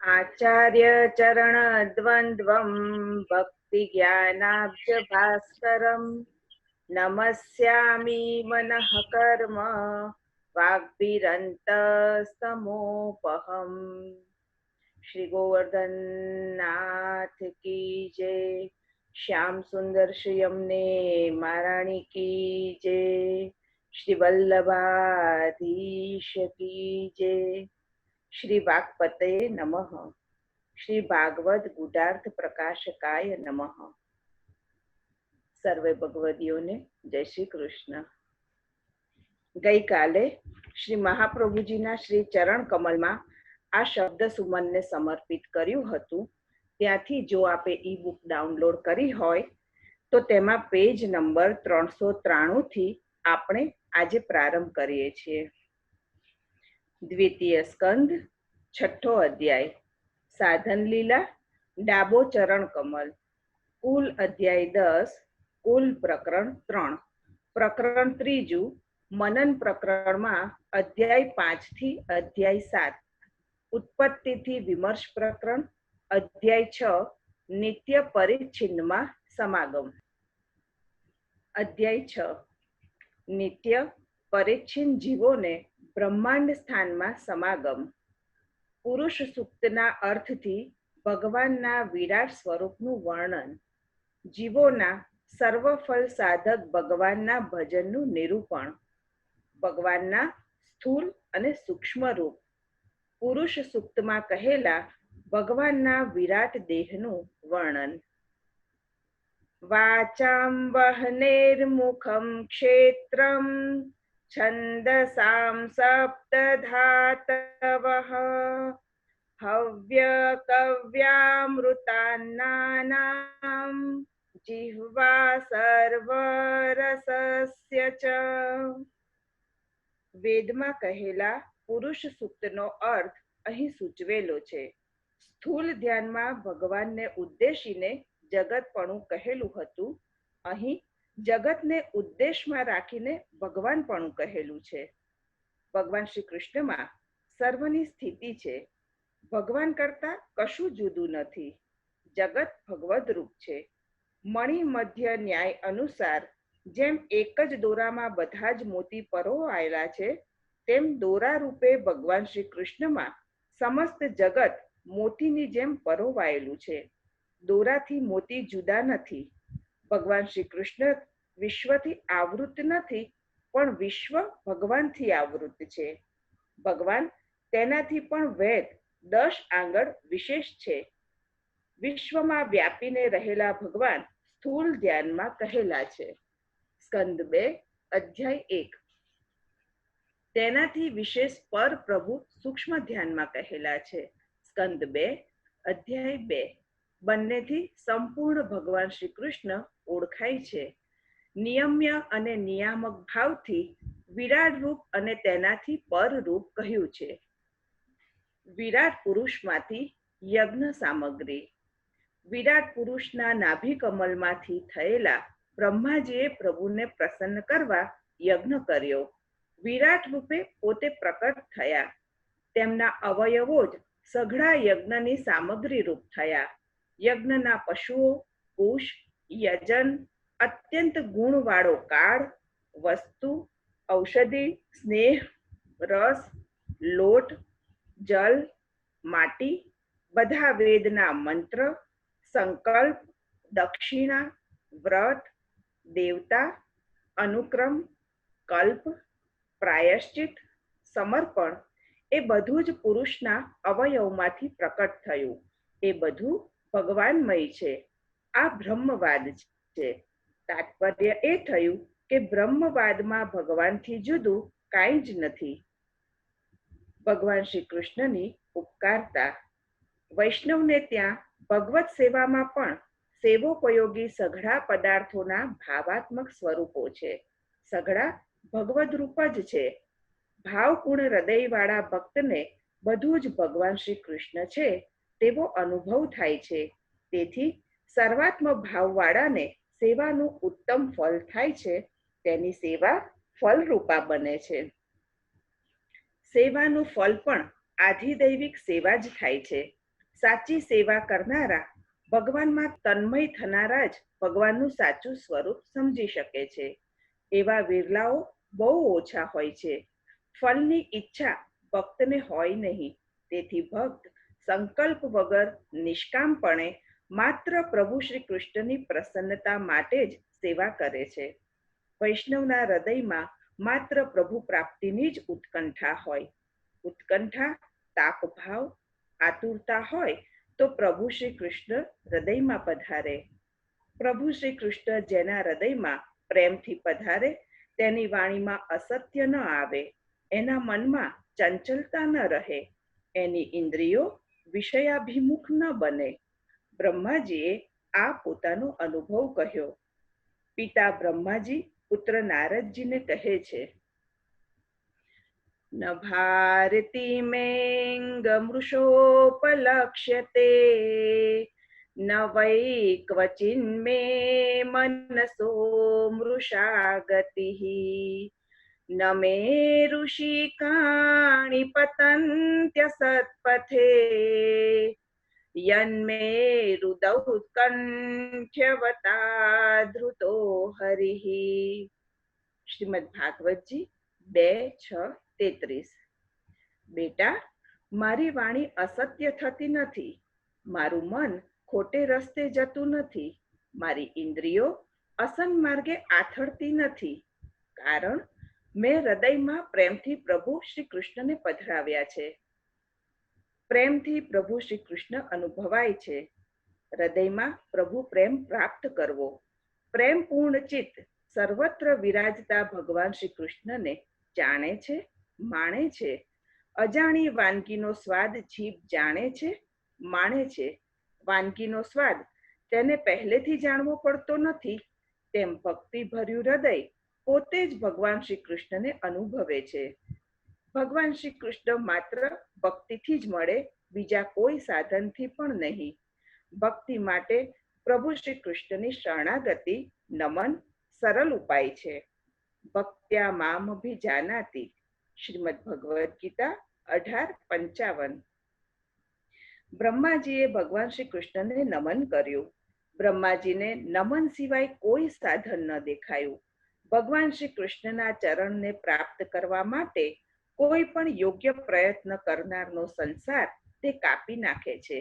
आचार्य चरण द्वन्द्वं भक्ति ज्ञानाब्ज भास्करं नमस्यामि मनः कर्म वाग्भिरन्तस्तमोपहम्। श्री गोवर्धन नाथ की जय। श्याम सुंदर श्री यमुने महारानी की जय। श्री वल्लभाधीश की जय। श्री वाक्पते नमः। श्री भागवत गुडार्थ प्रकाशकाय नमः। સર્વે ભગવદીઓને જય શ્રી કૃષ્ણ। ગઈકાલે શ્રી મહાપ્રભુજીના શ્રી ચરણ કમલમાં આ શબ્દ સુમનને સમર્પિત કર્યું હતું। ત્યાંથી જો આપે ઈ બુક ડાઉનલોડ કરી હોય તો તેમાં પેજ નંબર 393 થી આપણે આજે પ્રારંભ કરીએ છીએ। દ્વિતીય સ્કંદ, છઠ્ઠો અધ્યાય, સાધન લીલા, ડાબો ચરણ કમલ, કુલ અધ્યાય 10, કુલ પ્રકરણ 3, પ્રકરણ ત્રીજું, મનન પ્રકરણમાં અધ્યાય 5 થી અધ્યાય 7, ઉત્પત્તિથી વિમર્શ પ્રકરણ, અધ્યાય 6, નિત્ય પરિચ્છિન્નમાં સમાગમ। અધ્યાય 6, નિત્ય પરિચ્છિન્ન જીવોને બ્રહ્માંડ સ્થાનમાં સમાગમ। પુરુષ સૂક્તના અર્થથી ભગવાનના વિરાટ સ્વરૂપનું વર્ણન, જીવોના સર્વફળ સાધક ભગવાનના ભજનનું નિરૂપણ, ભગવાનના સ્થૂલ અને સૂક્ષ્મ રૂપ, પુરુષ સૂક્તમાં કહેલા ભગવાનના વિરાટ દેહનું વર્ણન। વાચામ વહનેર્મુખમ ક્ષેત્રમ છંદસામ સપ્તધાતવઃ હવ્યકવ્યામૃતાન્નાનામ જીહ્વા સર્વરસસ્ય ચ। વેદમાં કહેલા પુરુષ સૂક્તનો અર્થ અહીં સૂચવેલો છે। સ્થૂલ ધ્યાનમાં ભગવાનને ઉદ્દેશીને જગતપણું કહેલું હતું। અહીં જગતને ઉદ્દેશમાં રાખીને ભગવાનપણું કહેલું છે। ભગવાન શ્રી કૃષ્ણમાં સર્વની સ્થિતિ છે। ભગવાન કરતા કશું જુદું નથી। જગત ભગવદ રૂપ છે। મણિ મધ્ય ન્યાય અનુસાર જેમ એક જ દોરામાં બધા જ મોતી પરોવાયેલા છે, તેમ દોરા રૂપે ભગવાન શ્રી કૃષ્ણમાં સમસ્ત જગત મોતીની જેમ પરોવાયેલું છે। દોરાથી મોતી જુદા નથી। ભગવાન શ્રી કૃષ્ણ વિશ્વથી આવૃત નથી, પણ વિશ્વ ભગવાનથી આવૃત છે। ભગવાન તેનાથી પણ વેદ 10 આંગળ વિશેષ છે। વિશ્વમાં વ્યાપીને રહેલા ભગવાન સ્થૂલ ધ્યાનમાં કહેલા છે। સ્કંદ 2, અધ્યાય 1, તેનાથી વિશેષ પર પ્રભુ સૂક્ષ્મ ધ્યાનમાં કહેલા છે। સ્કંદ 2, અધ્યાય 2, બંનેથી સંપૂર્ણ ભગવાન શ્રી કૃષ્ણ ઓળખાય છે। નિયમ્ય અને નિયામક ભાવથી વિરાટ રૂપ અને તેનાથી પર રૂપ કહ્યું છે। વિરાટ પુરુષમાંથી યજ્ઞ સામગ્રી, વિરાટ પુરુષના નાભિ કમલમાંથી થયેલા બ્રહ્માજીએ પ્રભુને પ્રસન્ન કરવા યજ્ઞ કર્યો। વિરાટ રૂપે પોતે પ્રકટ થયા। તેમના અવયવો જ સઘળા યજ્ઞની સામગ્રી રૂપ થયા। યજ્ઞના પશુઓ, કુશ, યજન, અત્યંત ગુણવાળો કાળ, વસ્તુ, ઔષધિ, સ્નેહ, રસ, લોટ, જલ, માટી, બધા વેદના મંત્ર, સંકલ્પ, દક્ષિણા, વ્રત, દેવતા, અનુક્રમ, કલ્પ, પ્રાયશ્ચિત, સમર્પણ, એ બધું જ પુરુષના અવયવમાંથી પ્રકટ થયું। એ બધું ભગવાનમય છે। આ બ્રહ્મવાદ છે। તાત્પર્ય એ થયું કે બ્રહ્મવાદમાં ભગવાનથી જુદું કાંઈ જ નથી। ભગવાન શ્રી કૃષ્ણની ઉપકારતા, વૈષ્ણવને ત્યાં ભગવત સેવામાં પણ સેવોપયોગી સઘળા પદાર્થોના ભાવાત્મક સ્વરૂપો છે। સઘળા ભગવદ રૂપ જ છે। ભાવપૂર્ણ હૃદયવાળા ભક્તને બધું જ ભગવાન શ્રી કૃષ્ણ છે તેવો અનુભવ થાય છે। તેથી સર્વાત્મ ભાવવાળાને સેવાનું ઉત્તમ ફળ થાય છે। તેની સેવા ફલરૂપા બને છે। સેવાનું ફળ પણ આધિદૈવિક સેવા જ થાય છે। સાચી સેવા કરનારા, ભગવાનમાં તન્મય થનારા જ ભગવાનનું સાચું સ્વરૂપ સમજી શકે છે. એવા વિરલાઓ બહુ ઓછા હોય છે. ફળની ઈચ્છા ભક્તને હોય નહીં, તેથી ભક્ત સંકલ્પ વગર નિષ્કામપણે માત્ર પ્રભુ શ્રી કૃષ્ણની પ્રસન્નતા માટે જ સેવા કરે છે. વૈષ્ણવના હૃદયમાં માત્ર પ્રભુ પ્રાપ્તિની જ ઉત્કંઠા હોય. ઉત્કંઠા, તાપભાવ, આતુરતા હોય તો પ્રભુ શ્રી કૃષ્ણ હૃદયમાં પધારે. પ્રભુ શ્રી કૃષ્ણ જેના હૃદયમાં પ્રેમથી પધારે તેની વાણીમાં અસત્ય ન આવે, એના મનમાં ચંચલતા ન રહે, એની ઇન્દ્રિયો વિષયાભિમુખ ન બને. બ્રહ્માજીએ આ પોતાનો અનુભવ કહ્યો. પિતા બ્રહ્માજી પુત્ર નારદજીને કહે છે, ન ભારતી મેંગમૃષોપલક્ષ્યતે ન વૈ ક્વચિન્મે મનસો મૃષા ગતિઃ ન મે ઋષિકાણિ પતન્ત્ય સત્પથે યન્મે રુદૌત્કંઠ્યવતા ધૃતો હરિઃ. શ્રીમદ ભાગવતજી 2:6-33. બેટા, મારી વાણી અસત્ય થતી નથી, મારું મન ખોટે રસ્તે જતું નથી, મારી ઇન્દ્રિયો અસન માર્ગે આથડતી નથી, કારણ મેં હૃદયમાં પ્રેમથી પ્રભુ શ્રી કૃષ્ણને પધરાવ્યા છે. પ્રેમથી પ્રભુ શ્રી કૃષ્ણ અનુભવાય છે. હૃદયમાં પ્રભુ પ્રેમ પ્રાપ્ત કરવો. પ્રેમપૂર્ણ ચિત્ત સર્વત્ર વિરાજતા ભગવાન શ્રી કૃષ્ણને જાણે છે, માણે છે. અજાણી વાનગીનો સ્વાદ જીભ જાણે છે, માણે છે. વાનગીનો સ્વાદ તેને પહેલેથી જાણવો પડતો નથી, તેમ ભક્તિભર્યું હૃદય પોતે જ ભગવાન શ્રી કૃષ્ણને અનુભવે છે. ભગવાન શ્રી કૃષ્ણ માત્ર ભક્તિથી જ મળે, બીજા કોઈ સાધનથી પણ નહીં. ભક્તિ માટે પ્રભુ શ્રી કૃષ્ણની શરણાગતિ, નમન સરળ ઉપાય છે. ભક્ત્યા મામભિજાનાતિ. શ્રીમદ ભગવદ્ ગીતા 18:55. બ્રહ્માજીએ ભગવાન શ્રી કૃષ્ણને નમન કર્યું. બ્રહ્માજીને નમન સિવાય કોઈ સાધન ન દેખાયું. ભગવાન શ્રી કૃષ્ણના ચરણને પ્રાપ્ત કરવા માટે કોઈ પણ યોગ્ય પ્રયત્ન કરનારનો સંસાર તે કાપી નાખે છે.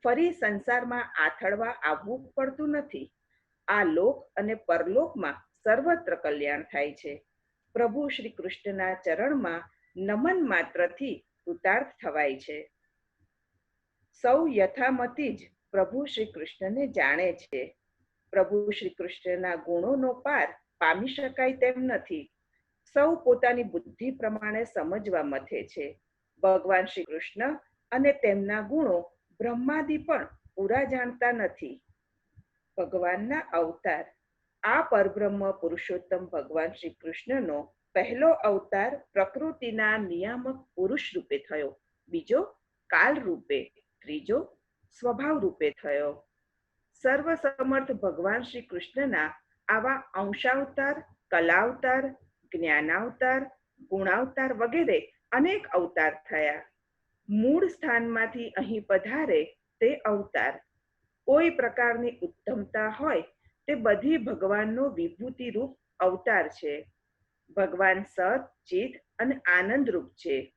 ફરી સંસારમાં આથડવા આવવું પડતું નથી. આ લોક અને પરલોકમાં સર્વત્ર કલ્યાણ થાય છે. પ્રભુ શ્રી કૃષ્ણના ચરણમાં નમન માત્રથી કૃતાર્થ થવાય છે. સૌ યથામતી જ પ્રભુ શ્રી કૃષ્ણને જાણે છે. પ્રભુ શ્રી કૃષ્ણના ગુણોનો પાર પામી શકાય તેમ નથી. સૌ પોતાની બુદ્ધિ પ્રમાણે સમજવા મથે છે. ભગવાન શ્રી કૃષ્ણ અને તેમના ગુણો બ્રહ્માદિ પણ પૂરા જાણતા નથી. ભગવાનના અવતાર. આ પરબ્રહ્મ પુરુષોત્તમ ભગવાન શ્રી કૃષ્ણનો પહેલો અવતાર પ્રકૃતિના નિયામક પુરુષ રૂપે થયો, બીજો કાલ રૂપે, ત્રીજો સ્વભાવ રૂપે થયો. સર્વસમર્થ ભગવાન શ્રી કૃષ્ણના આવા અંશાવતાર, કલાવતાર, જ્ઞાનાવતાર, ગુણાવતાર વગેરે અનેક અવતાર થયા. મૂળ સ્થાનમાંથી અહીં પધારે તે અવતાર. કોઈ પ્રકારની ઉત્તમતા હોય તે બધી ભગવાનનો વિભૂતિ રૂપ અવતાર છે. ભગવાન સત, ચિત અને આનંદ રૂપ છે.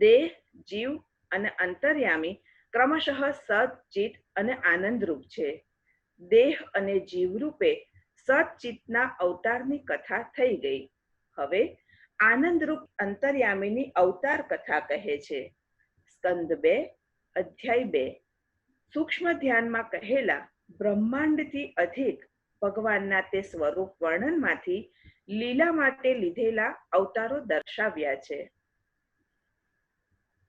દેહ, જીવ અને અંતર્યામી ક્રમશઃ સત, ચિત અને આનંદ રૂપ છે. દેહ અને જીવ રૂપે સતચિતના અવતારની કથા થઈ ગઈ. હવે આનંદ રૂપ અંતર્યામીની અવતાર કથા કહે છે. સ્કંદ 2, અધ્યાય 2. સૂક્ષ્મ ધ્યાનમાં કહેલા બ્રહ્માંડથી અધિક ભગવાનના તે સ્વરૂપ વર્ણનમાંથી લીલા માટે લીધેલા અવતારો દર્શાવ્યા છે.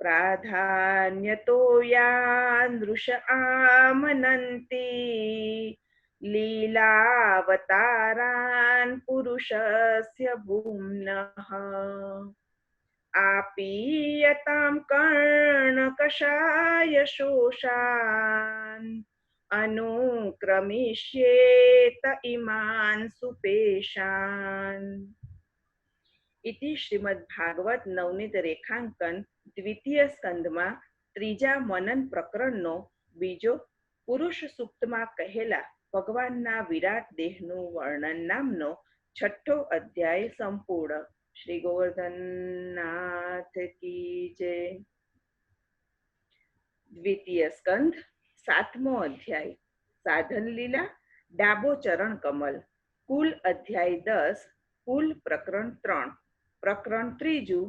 પ્રાધાન્યતો યાદૃશ આમનંતી લીલાવતારાન પુરુષસ્ય ભૂમ્નઃ આપીયતામ કર્ણકષાય શોષાન અનુક્રમિષ્યેત ઇમાન સુપેશાન. ઇતિ શ્રીમદ ભાગવત નવનીત રેખાંકન દ્વિતીય સ્કંદમાં ત્રીજા મનન પ્રકરણનો બીજો પુરુષ સૂક્તમાં કહેલા ભગવાનના વિરાટ દેહનું વર્ણન નામનો 6ઠ્ઠો અધ્યાય સંપૂર્ણ. શ્રી ગોવર્ધનનાથ કી જય. દ્વિતીય સ્કંધ 7મો અધ્યાય સાધન લીલા ડાબો ચરણ કમલ. કુલ અધ્યાય 10, કુલ પ્રકરણ 3. પ્રકરણ ત્રીજું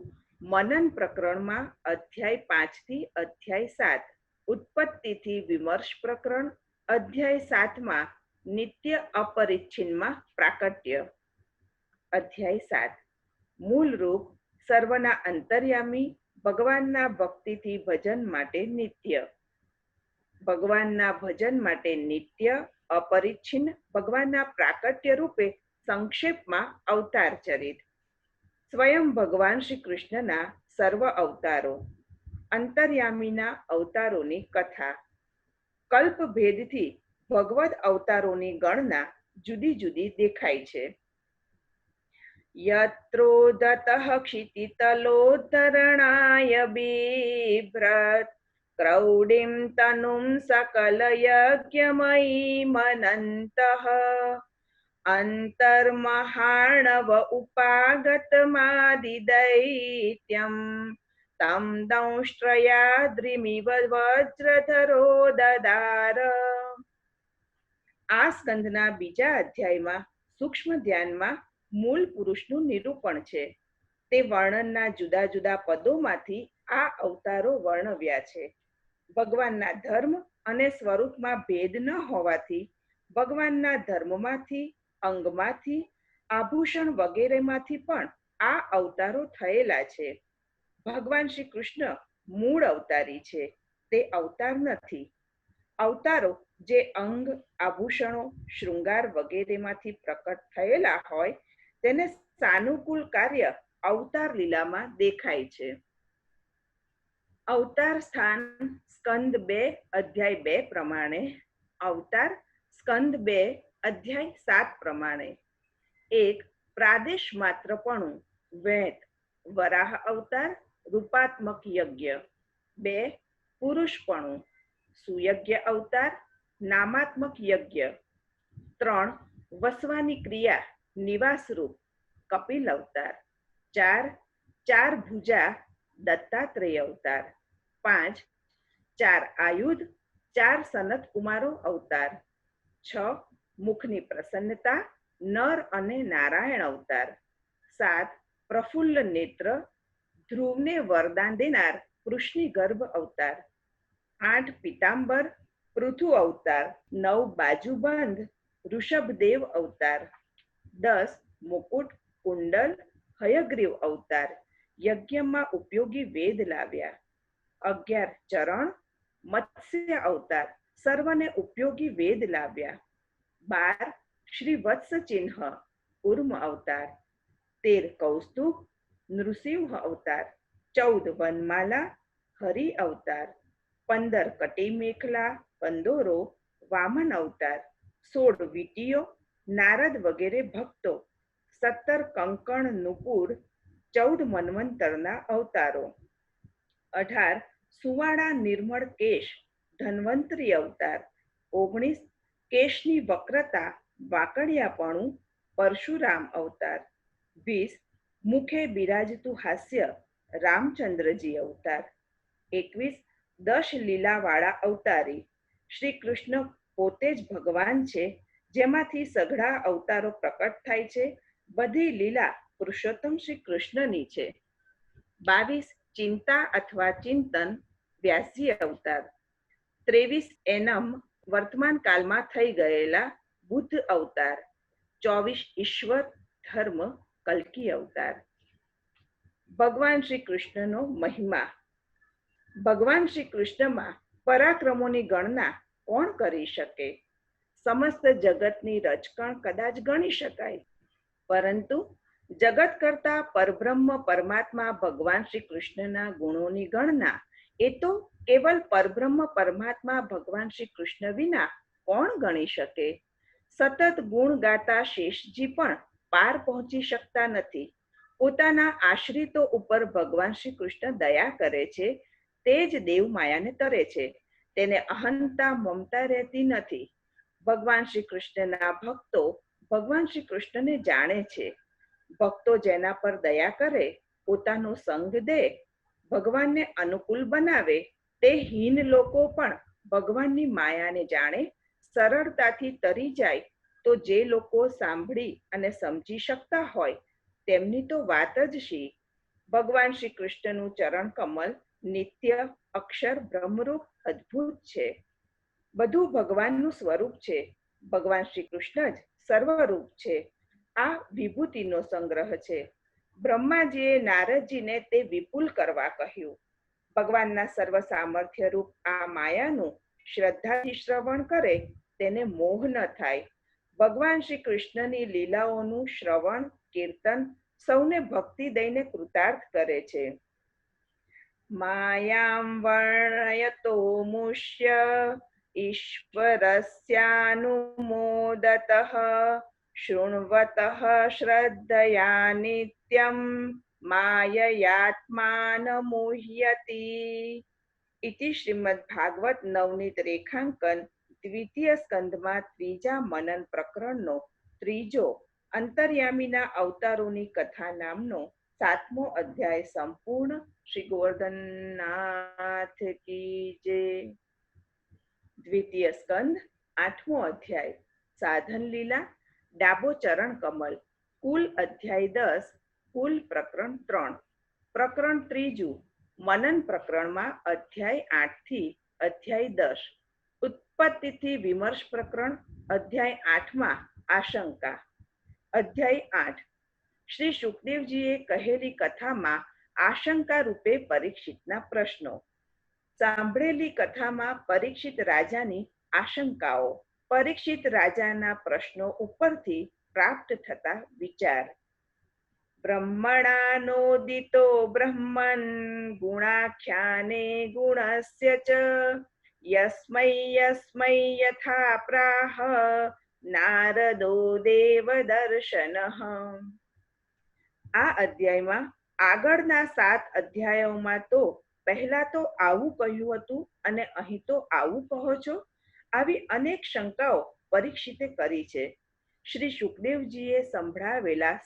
મનન પ્રકરણમાં અધ્યાય 5 થી અધ્યાય 7. ઉત્પત્તિથી વિમર્શ પ્રકરણ અધ્યાય 7માં નિત્ય અપરિચ્છિન્નમાં પ્રાકટ્ય. અધ્યાય 7 મૂળ રૂપ સર્વના અંતર્યામી ભગવાનના ભક્તિથી ભજન માટે નિત્ય. ભગવાનના ભજન માટે નિત્ય અપરિચ્છિન્ન ભગવાનના પ્રાકટ્ય રૂપે સંક્ષેપમાં અવતાર ચરિત. સ્વયં ભગવાન શ્રી કૃષ્ણના સર્વ અવતારો, અંતર્યામીના અવતારોની કથા. કલ્પભેદથી ભગવદ અવતારોની ગણના જુદી જુદી દેખાય છે. યત્રોદતઃ ક્ષિતિતલોદ્ધરણાય બિભ્રત ક્રૌડીમ તનુમ સકલયજ્ઞમયીમનંતઃ અંતર્મહાણવ ઉપાગતમાદિદૈત્યમ તમ દંષ્ટ્રયાદ્રિમિવ વજ્રધરો દદાર. આ સ્કંધના બીજા અધ્યાયમાં સૂક્ષ્મ ધ્યાનમાં મૂળ પુરુષનું નિરૂપણ છે. તે વર્ણનના જુદા જુદા પદોમાંથી આ અવતારો વર્ણવ્યા છે. ભગવાનના ધર્મ અને સ્વરૂપમાં ભેદ ન હોવાથી ભગવાનના ધર્મમાંથી, અંગમાંથી, આભૂષણ વગેરેમાંથી પણ આ અવતારો થયેલા છે. ભગવાન શ્રી કૃષ્ણ મૂળ અવતારી છે, તે અવતાર નથી. અવતારો જે અંગ, આભૂષણો, શૃંગાર વગેરેમાંથી પ્રકટ થયેલા હોય તેને સાનુકૂળ કાર્ય અવતાર લીલામાં દેખાય છે. અવતાર સ્થાન સ્કંદ 2 અધ્યાય 2 પ્રમાણે, અવતાર સ્કંદ 2 અધ્યાય 7 પ્રમાણે. 1. પ્રાદેશ માત્રપણું વહેત વરાહ અવતાર રૂપાત્મક યજ્ઞ. 2. પુરુષપણું સુયજ્ઞ અવતાર નામાત્મક યજ્ઞ. 3. વસવાની ક્રિયા નિવાસરૂપ કપિલ અવતાર. 4. ચાર ભુજા દત્તાત્રેય અવતાર. 5. 4 આયુધ 4 સનત કુમારો અવતાર. 6. મુખની પ્રસન્નતા નર અને નારાયણ અવતાર. 7. પ્રફુલ્લ નેત્ર ધ્રુવને વરદાન દેનાર કૃષ્ણી ગર્ભ અવતાર. 8. પિતાંબર પૃથુ અવતાર. 9. બાજુબંધ ઋષભદેવ અવતાર. 10. મુકુટ કુંડલ હયગ્રીવ અવતાર યજ્ઞમાં ઉપયોગી વેદ લાવ્યા. 11. ચરણ મત્સ્ય અવતાર સર્વને ઉપયોગી વેદ લાવ્યા. 12. શ્રી વત્સ ચિહ્ન કુર્મ અવતાર. 13. કૌસ્તુભ નૃસિંહ અવતાર. 14. વનમાલા હરિ અવતાર. 15. કટી મેખલા કંદોરો વામન અવતાર. 16. વીટીઓ નારદ વગેરે ભક્તો. 17. કંકણ નુપુર 14 મન્વંતરના અવતારો. 18. સુવાળા નિર્મળ કેશ ધન્વંતરી અવતાર. 19. કેશની વક્રતા વાકડિયાપણું પરશુરામ અવતાર. 20. મુખે બિરાજતું હાસ્ય રામચંદ્રજી અવતાર. 21. 10 લીલાવાળા અવતારી શ્રી કૃષ્ણ પોતે જ ભગવાન છે, જેમાંથી સઘળા અવતારો પ્રકટ થાય છે. બધી લીલા પુરુષોત્તમ શ્રી કૃષ્ણની છે. 22. ચિંતા અથવા ચિંતન વ્યાસજી અવતાર. 23. એનમ વર્તમાન કાળમાં થઈ ગયેલા બુદ્ધ અવતાર. 24. ઈશ્વર ધર્મ કલ્કી અવતાર. ભગવાન શ્રી કૃષ્ણનો મહિમા. ભગવાન શ્રી કૃષ્ણમાં પરાક્રમોની ગણના કોણ કરી શકે? સમસ્ત જગતની રચકણ કદાચ ગણી શકાય, પરંતુ જગત કરતા પરબ્રહ્મ પરમાત્મા ભગવાન શ્રી કૃષ્ણના ગુણોની ગણના એ તો કેવલ પરબ્રહ્મ પરમાત્મા ભગવાન શ્રી કૃષ્ણ વિના કોણ ગણી શકે? સતત ગુણ ગાતા શેષજી પણ પાર પહોંચી શકતા નથી. પોતાના આશ્રિતો ઉપર ભગવાન શ્રી કૃષ્ણ દયા કરે છે, તે જ દેવ માયાને તરે છે. તેને અહંતા મમતા રહેતી નથી. ભગવાન શ્રી કૃષ્ણના ભક્તો ભગવાન શ્રી કૃષ્ણને જાણે છે. ભક્તો જેના પર દયા કરે, પોતાનો સંગ દે, ભગવાનને અનુકૂળ બનાવે, તે હીન લોકો પણ ભગવાનની માયાને જાણે સરળતાથી તરી જાય તો જે લોકો સાંભળી અને સમજી શકતા હોય તેમની તો વાત જ શી. ભગવાન શ્રી કૃષ્ણનું ચરણ કમલ નિત્ય અક્ષર બ્રહ્મરૂપ અદ્ભુત છે. બધું ભગવાનનું સ્વરૂપ છે. ભગવાન શ્રી કૃષ્ણ જ સર્વરૂપ છે. આ વિભૂતિનો સંગ્રહ છે. બ્રહ્માજીએ નારદજીને તે વિપુલ કરવા કહ્યું. ભગવાનના સર્વ સામર્થ્ય રૂપ આ માયાનું શ્રદ્ધાથી શ્રવણ કરે તેને મોહ ન થાય. ભગવાન શ્રી કૃષ્ણની લીલાઓનું શ્રવણ કીર્તન સૌને ભક્તિ દઈને કૃતાર્થ કરે છે. માયામ વર્ણયતો મુષ્ય ઈશ્વરસ્યાનુમોદતઃ શૃણ્વતઃ શ્રદ્ધયા નિત્યમ માયયાત્માનમોહ્યતિ. ઇતિ શ્રીમદ્ ભાગવત નવનીત રેખાંકન દ્વિતીય સ્કંધમાં ત્રીજા મનન પ્રકરણનો ત્રીજો અંતર્યામીના અવતારોની કથા નામનો 7મો અધ્યાય સંપૂર્ણ. શ્રી ગોવર્ધનનાથ કી જય. દ્વિતીય સ્કંધ 8મો અધ્યાય સાધન લીલા ડાબો ચરણ કમલ. કુલ અધ્યાય 10, કુલ પ્રકરણ 3. પ્રકરણ ત્રીજું મનન પ્રકરણમાં અધ્યાય 8 થી અધ્યાય 10. ઉત્પત્તિથી વિમર્શ પ્રકરણ અધ્યાય 8માં આશંકા. અધ્યાય 8 શ્રી શુકદેવજીએ કહેલી કથામાં આશંકા રૂપે પરીક્ષિતના પ્રશ્નો. સાંભળેલી કથામાં પરીક્ષિત રાજાની આશંકાઓ. પરીક્ષિત રાજાના પ્રશ્નો ઉપરથી પ્રાપ્ત થતા વિચાર. બ્રહ્મણાનોદિતો બ્રહ્મન ગુણાખ્યાને ગુણસ્ય ચ યસ્મૈ યસ્મૈ યથા પ્રાહ નારદો દેવદર્શનઃ. આ અધ્યાયમાં આગળના 7 અધ્યાયોમાં તો પહેલા તો આવું કહ્યું હતું અને અહીં તો આવું કહો છો, આવી અનેક શંકાઓ પરીક્ષિતે કરી છે. શ્રી શુકદેવજીએ સંભળાવેલા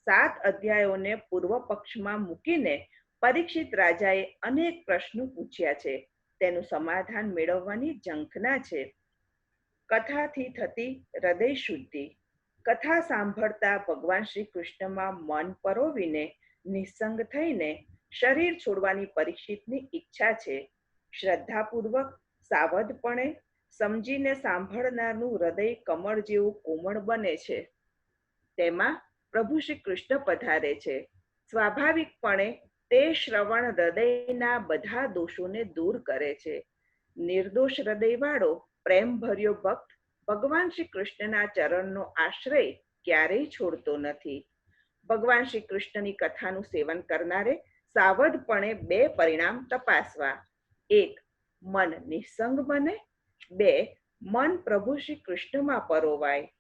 7 અધ્યાયોને પૂર્વ પક્ષમાં મૂકીને પરીક્ષિત રાજાએ અનેક પ્રશ્નો પૂછ્યા છે. તેનું સમાધાન મેળવવાની ઝંખના છે. કથાથી થતી હૃદય શુદ્ધિ. કથા સાંભળતા ભગવાન શ્રી કૃષ્ણમાં મન પરોવીને નિસંગ થઈને શરીર છોડવાની પરીક્ષિતની ઈચ્છા છે. શ્રદ્ધાપૂર્વક સાવધપણે સમજીને સાંભળનારનું હૃદય કમળ જેવું કોમળ બને છે. તેમાં પ્રભુ શ્રી કૃષ્ણ પધારે છે. સ્વાભાવિકપણે તે શ્રવણ હૃદયના બધા દોષોને દૂર કરે છે. નિર્દોષ હૃદયવાળો પ્રેમભર્યો ભક્ત ભગવાન શ્રી કૃષ્ણના ચરણનો આશ્રય ક્યારેય છોડતો નથી. ભગવાન શ્રી કૃષ્ણની કથાનું સેવન કરનારે સાવધપણે 2 પરિણામ તપાસવા. 1. મન નિસંગ બને. 2. મન પ્રભુ શ્રી કૃષ્ણમાં પરોવાય.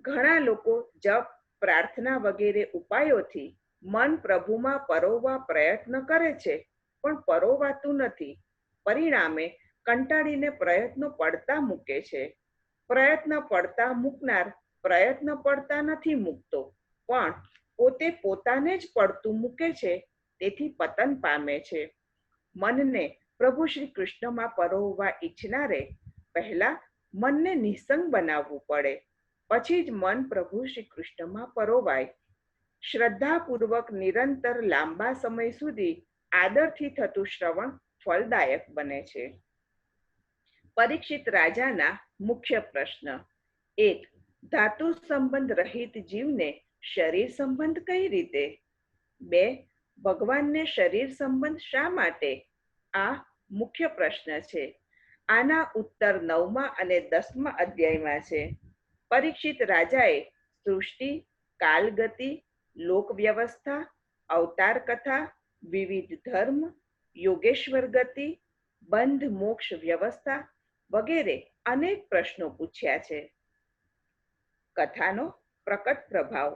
ઘણા લોકો જપ પ્રાર્થના વગેરે ઉપાયોથી મન પ્રભુમાં પરોવવા પ્રયત્ન કરે છે, પણ પરોવાતું નથી. પરિણામે કંટાળીને પ્રયત્નો પડતા મૂકે છે. પ્રયત્ન પડતા મૂકનાર પ્રયત્ન પડતા નથી મૂકતો, પણ પોતે પોતાને જ પડતું મૂકે છે. તેથી પતન પામે છે. મનને પ્રભુ શ્રી કૃષ્ણમાં પરોવવા ઈચ્છનારે પહેલા મનને નિસંગ બનાવવું પડે, પછી જ મન પ્રભુ શ્રી કૃષ્ણમાં પરોવાય. શ્રદ્ધાપૂર્વક નિરંતર લાંબા સમય સુધી આદરથી થતું શ્રવણ ફળદાયક બને છે. પરીક્ષિત રાજાના મુખ્ય પ્રશ્ન. 1. ધાતુ સંબંધ રહિત જીવને શરીર સંબંધ કઈ રીતે? 2. ભગવાનને શરીર સંબંધ શા માટે? આ મુખ્ય પ્રશ્ન છે. આના ઉત્તર 9મા અને 10મા અધ્યાયમાં છે. પરીક્ષિત રાજાએ સૃષ્ટિ, કાલગતિ, લોક વ્યવસ્થા, અવતાર કથા, વિવિધ ધર્મ, યોગેશ્વર ગતિ, બંધ મોક્ષ વ્યવસ્થા વગેરે અનેક પ્રશ્નો પૂછ્યા છે. કથાનો પ્રકટ પ્રભાવ.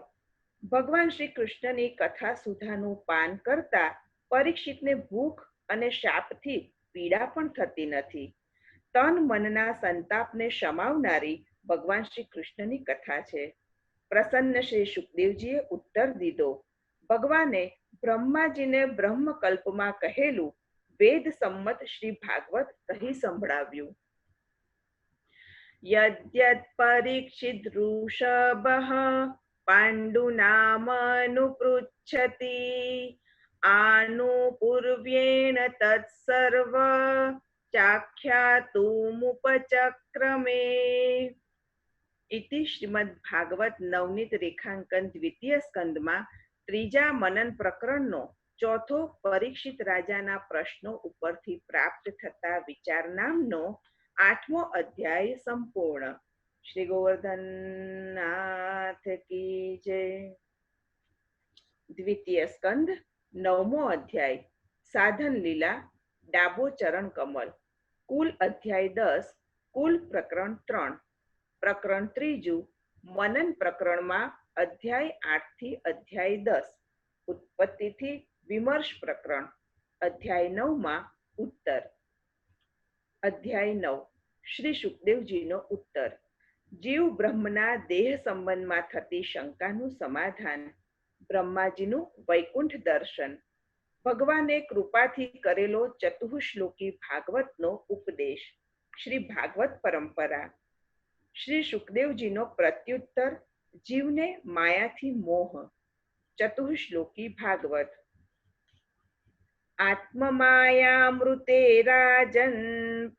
ભગવાન શ્રી કૃષ્ણની કથા સુધાનું પાન કરતા પરીક્ષિતને ભૂખ અને શાપથી પીડા પણ થતી નથી. તન મનના સંતાપને શમાવનારી ભગવાન શ્રી કૃષ્ણની કથા છે. પ્રસન્ન શ્રી સુખદેવજીએ ઉત્તર દીધો, ભગવાને બ્રહ્માજીને બ્રહ્મકલ્પમાં કહેલું વેદ સંમત શ્રી ભાગવત કહી સંભળાવ્યું. યદ્યત પરીક્ષિત ઋષભઃ પાંડુનામનુપૃચ્છતિ આનુપૂર્વ્યેણ તત્સર્વ ચાખ્યાતુમુપચક્રમે. ઇતિ શ્રીમદ્ભાગવત નવનીત રેખાંકન દ્વિતીય સ્કંદમાં ત્રીજા મનન પ્રકરણનો ચોથો પરીક્ષિત રાજાના પ્રશ્નો ઉપરથી પ્રાપ્ત થતા વિચાર નામનો 8મો અધ્યાય સંપૂર્ણ. શ્રી ગોવર્ધનનાથ કી જય. દ્વિતીય સ્કંદ 9મો અધ્યાય સાધન લીલા ડાબો ચરણ કમલ. કુલ અધ્યાય 10, કુલ પ્રકરણ 3. પ્રકરણ ત્રીજું મનન પ્રકરણમાં અધ્યાય 8 થી અધ્યાય 10. ઉત્પત્તિથી વિમર્શ પ્રકરણ. અધ્યાય 9માં ઉત્તર. અધ્યાય 9 શ્રી સુખદેવજીનો ઉત્તર. જીવ બ્રહ્મના દેહ સંબંધમાં થતી શંકાનું સમાધાન. બ્રહ્માજીનું વૈકુંઠ દર્શન. ભગવાને કૃપાથી કરેલો ચતુશ્લોકી ભાગવતનો ઉપદેશ. શ્રી ભાગવત પરંપરા. શ્રી સુખદેવજીનો પ્રત્યુત્તર. જીવને માયાથી મોહ. ચતુશ્લોકી ભાગવત. આત્મમાયામૃતે રાજન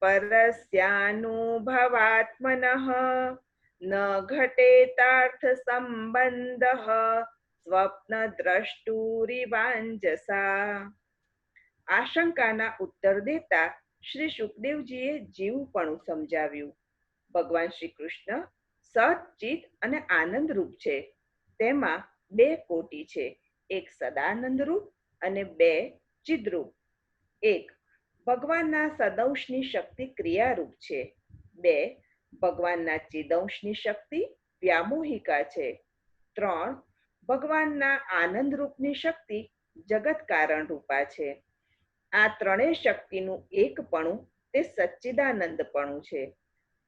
પરસ્યાનુભવાત્મનઃ ન ઘટેતાર્થ સંબંધઃ સ્વપ્ન દ્રષ્ટુરિવાંજસા. આશંકાના ઉત્તર દેતા શ્રી સુખદેવજીએ જીવપણું સમજાવ્યું. ભગવાન શ્રી કૃષ્ણ સત, ચિત અને આનંદ રૂપ છે. તેમાં 2 કોટી છે, એક સદાનંદ રૂપ અને 2 ચિદ્રૂપ. 1 ભગવાનના સદંશની શક્તિ ક્રિયારૂપ છે. 2 ભગવાનના ચિદંશની શક્તિ વ્યામોહિકા છે. 3 ભગવાનના આનંદ રૂપની શક્તિ જગત કારણ રૂપા છે. આ ત્રણેય શક્તિનું એકપણું તે સચ્ચિદાનંદપણું છે.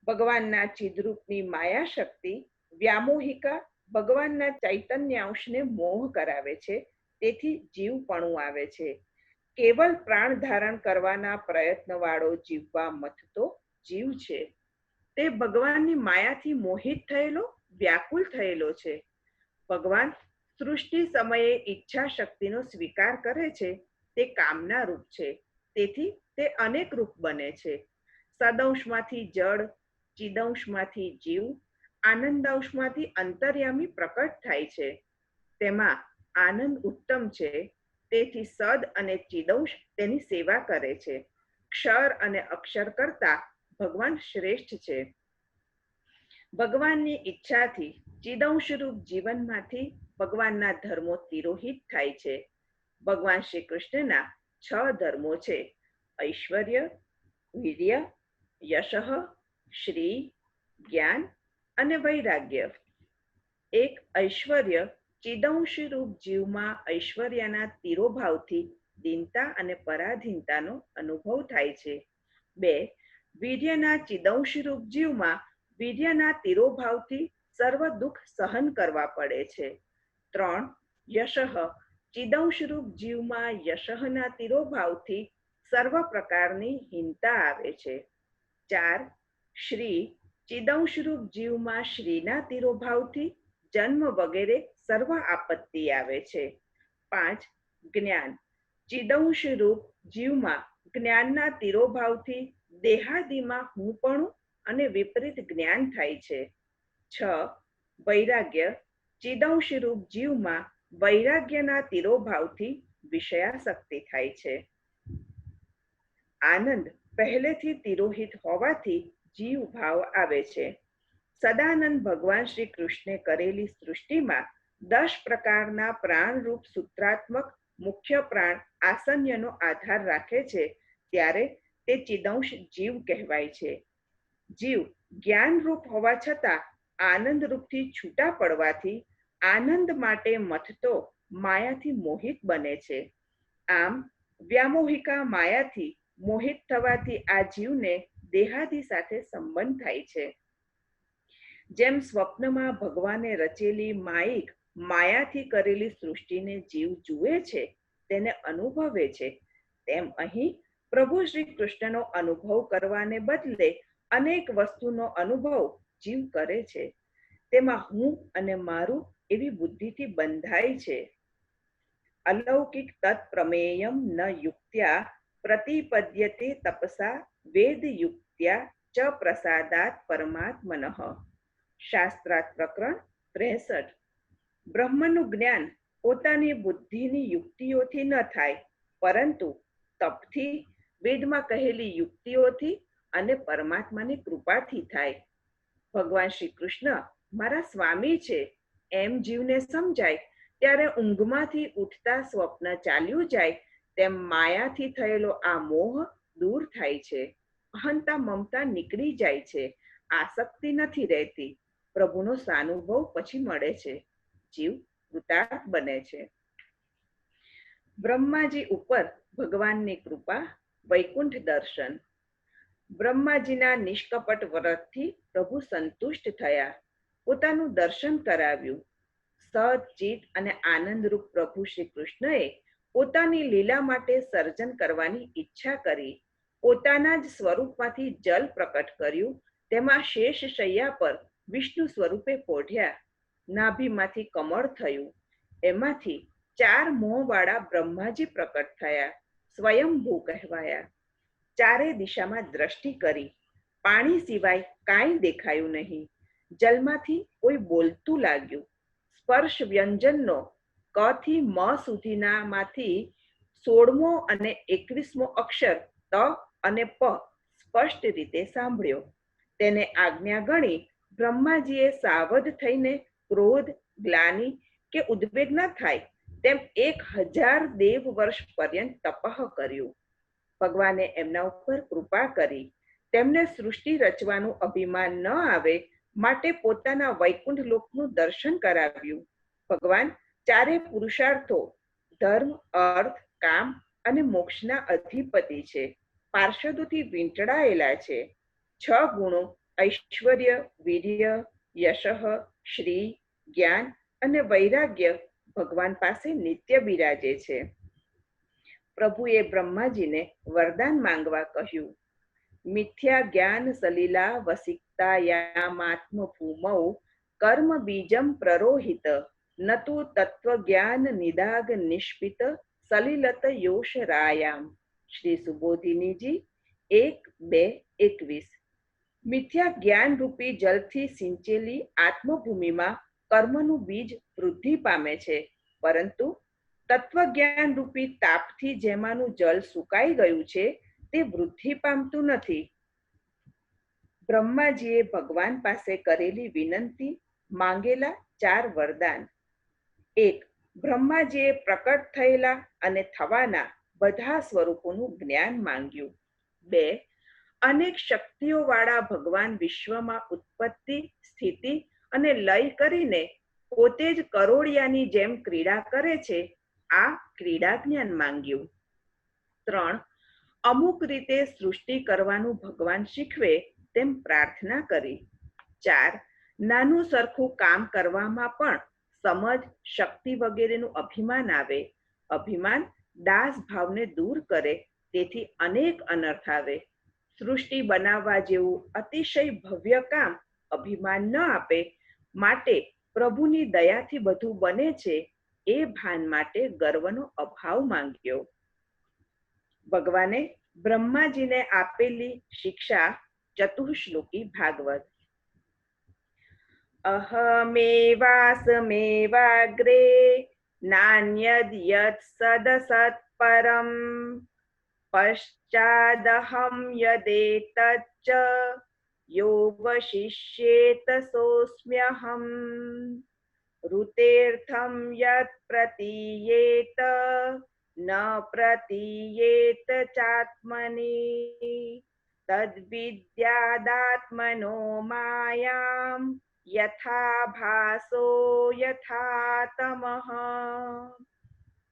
ભગવાનના ચિદરૂપની માયા શક્તિ વ્યામોહિકા ભગવાનના ચૈતન્યાંશને મોહ કરાવે છે, તેથી જીવપણું આવે છે. કેવલ પ્રાણ ધારણ કરવાના પ્રયત્નવાળો જીવવા મથતો જીવ છે. તે ભગવાનની માયાથી મોહિત થયેલો, વ્યાકુલ થયેલો છે. ભગવાન સૃષ્ટિ સમયે ઈચ્છા શક્તિનો સ્વીકાર કરે છે, તે કામના રૂપ છે, તેથી તે અનેક રૂપ બને છે. સદંશમાંથી જળ, ચિદંશમાંથી જીવ, આનંદાંશમાંથી અંતર્યામી પ્રકટ થાય છે. તેમાં આનંદ ઉત્તમ છે, તેથી સદ અને ચિદંશ તેની સેવા કરે છે. ક્ષર અને અક્ષર કરતા ભગવાન શ્રેષ્ઠ છે. ભગવાનની ઈચ્છાથી ચિદંશરૂપ જીવનમાંથી ભગવાનના ધર્મો તિરોહિત થાય છે. ભગવાન શ્રી કૃષ્ણના 6 ધર્મો છે: ઐશ્વર્ય, વીર્ય, યશઃ, શ્રી, જ્ઞાન અને વૈરાગ્ય. 1 ઐશ્વર્ય ચિદંશરૂપ જીવમાં ઐશ્વર્યના તિરોભાવથી દીનતા અને પરાધીનતાનો અનુભવ થાય છે. 2 વીર્યના ચિદંશરૂપ જીવમાં વીર્યના તિરોભાવથી સર્વ દુઃખ સહન કરવા પડે છે. 3 યશઃ ચિદંશરૂપ જીવમાં યશઃના તિરોભાવથી સર્વ પ્રકારની હીનતા આવે છે. 4 શ્રી ચિદંશરૂપ જીવમાં શ્રીના તિરોભાવથી જન્મ વગેરે સર્વ આપત્તિ આવે છે. 5 જ્ઞાન ચિદંશરૂપ જીવમાં જ્ઞાનના તિરોભાવથી દેહાદિમાં હુંપણું અને વિપરીત જ્ઞાન થાય છે. 6 વૈરાગ્ય ચિદંશરૂપ જીવમાં વૈરાગ્યના તિરોભાવથી વિષયાસક્તિ થાય છે. આનંદ પહેલેથી તિરોહિત હોવાથી જીવ ભાવ આવે છે. સદાનંદ ભગવાન શ્રી કૃષ્ણે કરેલી સૃષ્ટિમાં 10 પ્રકારના પ્રાણરૂપ સૂત્રાત્મક મુખ્ય પ્રાણ આસન્યનો આધાર રાખે છે, ત્યારે તે ચિદંશ જીવ કહેવાય છે. જીવ જ્ઞાનરૂપ હોવા છતાં આનંદરૂપથી છૂટા પડવાથી આનંદ માટે મથતો માયાથી મોહિત બને છે. આમ વ્યામોહિકા માયાથી મોહિત થવાથી આ જીવને દેહાદિ સાથે સંબંધ થાય છે. જેમ સ્વપ્નમાં ભગવાને રચેલી માયિક માયાથી કરેલી સૃષ્ટિને જીવ જુએ છે, તેને અનુભવે છે, તેમ અહીં પ્રભુ શ્રી કૃષ્ણનો અનુભવ કરવાને બદલે અનેક વસ્તુનો અનુભવ જીવ કરે છે. તેમાં હું અને મારું એવી બુદ્ધિથી બંધાય છે. અલૌકિક તત્પ્રમેયમ ન યુક્ત્યા પ્રતિપદ્યતે તપસા વેદ યુક્ત્યા ચ પ્રસાદાત પરમાત્મનઃ. શાસ્ત્રાર્થ પ્રકરણ 63. બ્રહ્મનું જ્ઞાન પોતાની બુદ્ધિની યુક્તિઓથી ન થાય, પરંતુ તપથી, વેદમાં કહેલી યુક્તિઓથી અને પરમાત્માની કૃપાથી થાય. ભગવાન શ્રી કૃષ્ણ મારા સ્વામી છે એમ જીવને સમજાય ત્યારે ઊંઘમાંથી ઉઠતા સ્વપ્ન ચાલ્યું જાય તેમ માયાથી થયેલો આ મોહ દૂર થાય છે. અહંતા મમતા નીકળી જાય છે. આસક્તિ નથી રહેતી. પ્રભુનો સાનુભવ પછી મળે છે. જીવ કૃતાર્થ બને છે. બ્રહ્માજી ઉપર ભગવાનની કૃપા, વૈકુંઠ દર્શન. બ્રહ્માજીના નિષ્કપટ વ્રતથી પ્રભુ સંતુષ્ટ થયા. પોતાનું દર્શન કરાવ્યું. સત, ચિત અને આનંદરૂપ પ્રભુ શ્રી કૃષ્ણએ પોતાની લીલા માટે સર્જન કરવાની ઈચ્છા કરી. પોતાના જ સ્વરૂપમાંથી જલ પ્રકટ કર્યું. તેમાં શેષ શૈયા પર વિષ્ણુ સ્વરૂપે પોઢ્યા. નાભીમાંથી કમળ થયું. એમાંથી 4 મોંવાળા બ્રહ્માજી પ્રકટ થયા. સ્વયંભૂ કહેવાયા. ચારે દિશામાં દ્રષ્ટિ કરી. પાણી સિવાય કાંઈ દેખાયું નહીં. જલમાંથી કોઈ બોલતું લાગ્યું. સ્પર્શ વ્યંજનનો ક થી મ સુધીના માંથી 16મો અને 21મો અક્ષર ત અને પ સ્પષ્ટ રીતે સાંભળ્યો. તેને આજ્ઞા ગણી બ્રહ્માજીએ સાવધ થઈને ક્રોધ, ગ્લાનિ કે ઉદ્વેગ ન થાય તેમ 1000 દેવ વર્ષ પર્યંત તપઃ કર્યું. ભગવાને એમના ઉપર કૃપા કરી. તેમને સૃષ્ટિ રચવાનું અભિમાન ન આવે માટે પોતાના વૈકુંઠ લોકનું દર્શન કરાવ્યું. ભગવાન ચારે પુરુષાર્થો ધર્મ, અર્થ, કામ અને મોક્ષના અધિપતિ છે. પાર્ષદોથી વીંટળાયેલા છે. 6 ગુણો ઐશ્વર્ય, વીર્ય, યશઃ, શ્રી, જ્ઞાન અને વૈરાગ્ય ભગવાન પાસે નિત્ય બિરાજે છે. પ્રભુએ બ્રહ્માજીને વરદાન માંગવા કહ્યું. મિથ્યા જ્ઞાન સલિલા વસિક્તાયામાત્મ ભૂમૌ કર્મ બીજમ પ્રરોહિત નતુ તત્વજ્ઞાન નિદાગ નિષ્પિત સલિલત યોશ રાયામ. શ્રી સુબોધિનીજી 1:2:21. મિથ્યા જ્ઞાન રૂપી જલથી સિંચેલી આત્મભૂમિમાં કર્મનું બીજ વૃદ્ધિ પામે છે, પરંતુ તત્વજ્ઞાન રૂપી તાપથી જેમાંનું જલ સુકાઈ ગયું છે તે વૃદ્ધિ પામતું નથી. બ્રહ્માજીએ ભગવાન પાસે કરેલી વિનંતી, માંગેલા 4 વરદાન. 1. બ્રહ્માજીએ પ્રકટ થયેલા અને થવાના બધા સ્વરૂપોનું જ્ઞાન માંગ્યું. 2. અનેક શક્તિઓવાળા ભગવાન વિશ્વમાં ઉત્પત્તિ, સ્થિતિ અને લય કરીને પોતે જ કરોળિયાની જેમ ક્રીડા કરે છે, આ ક્રીડા જ્ઞાન માંગ્યું. 3. અમુક રીતે સૃષ્ટિ કરવાનું ભગવાન શીખવે તેમ પ્રાર્થના કરી. 4. નાનું સરખું કામ કરવામાં પણ સમજ, શક્તિ વગેરેનું અભિમાન આવે. અભિમાન દાસ ભાવને દૂર કરે, તેથી અનેક અનર્થ આવે. સૃષ્ટિ બનાવવા જેવું અતિશય ભવ્ય કામ અભિમાન ન આપે, માટે પ્રભુની દયાથી બધું બને છે એ ભાન માટે ગર્વનો અભાવ માંગ્યો. ભગવાને બ્રહ્માજીને આપેલી શિક્ષા ચતુશ્લોકી ભાગવત. અહમેવાસમેવાગ્રે નાન્યદ યત સદસત પરમ પશ્ચાદહમ યદેતચ્ચ યોવશિષ્યેત સોસ્મ્યહમ ઋતેર્થમ યત પ્રતીયેત ન પ્રતીયેત ચાત્મની તદ્વિદ્યાદાત્મનો માયામ યથા ભાસો યથા તમઃ.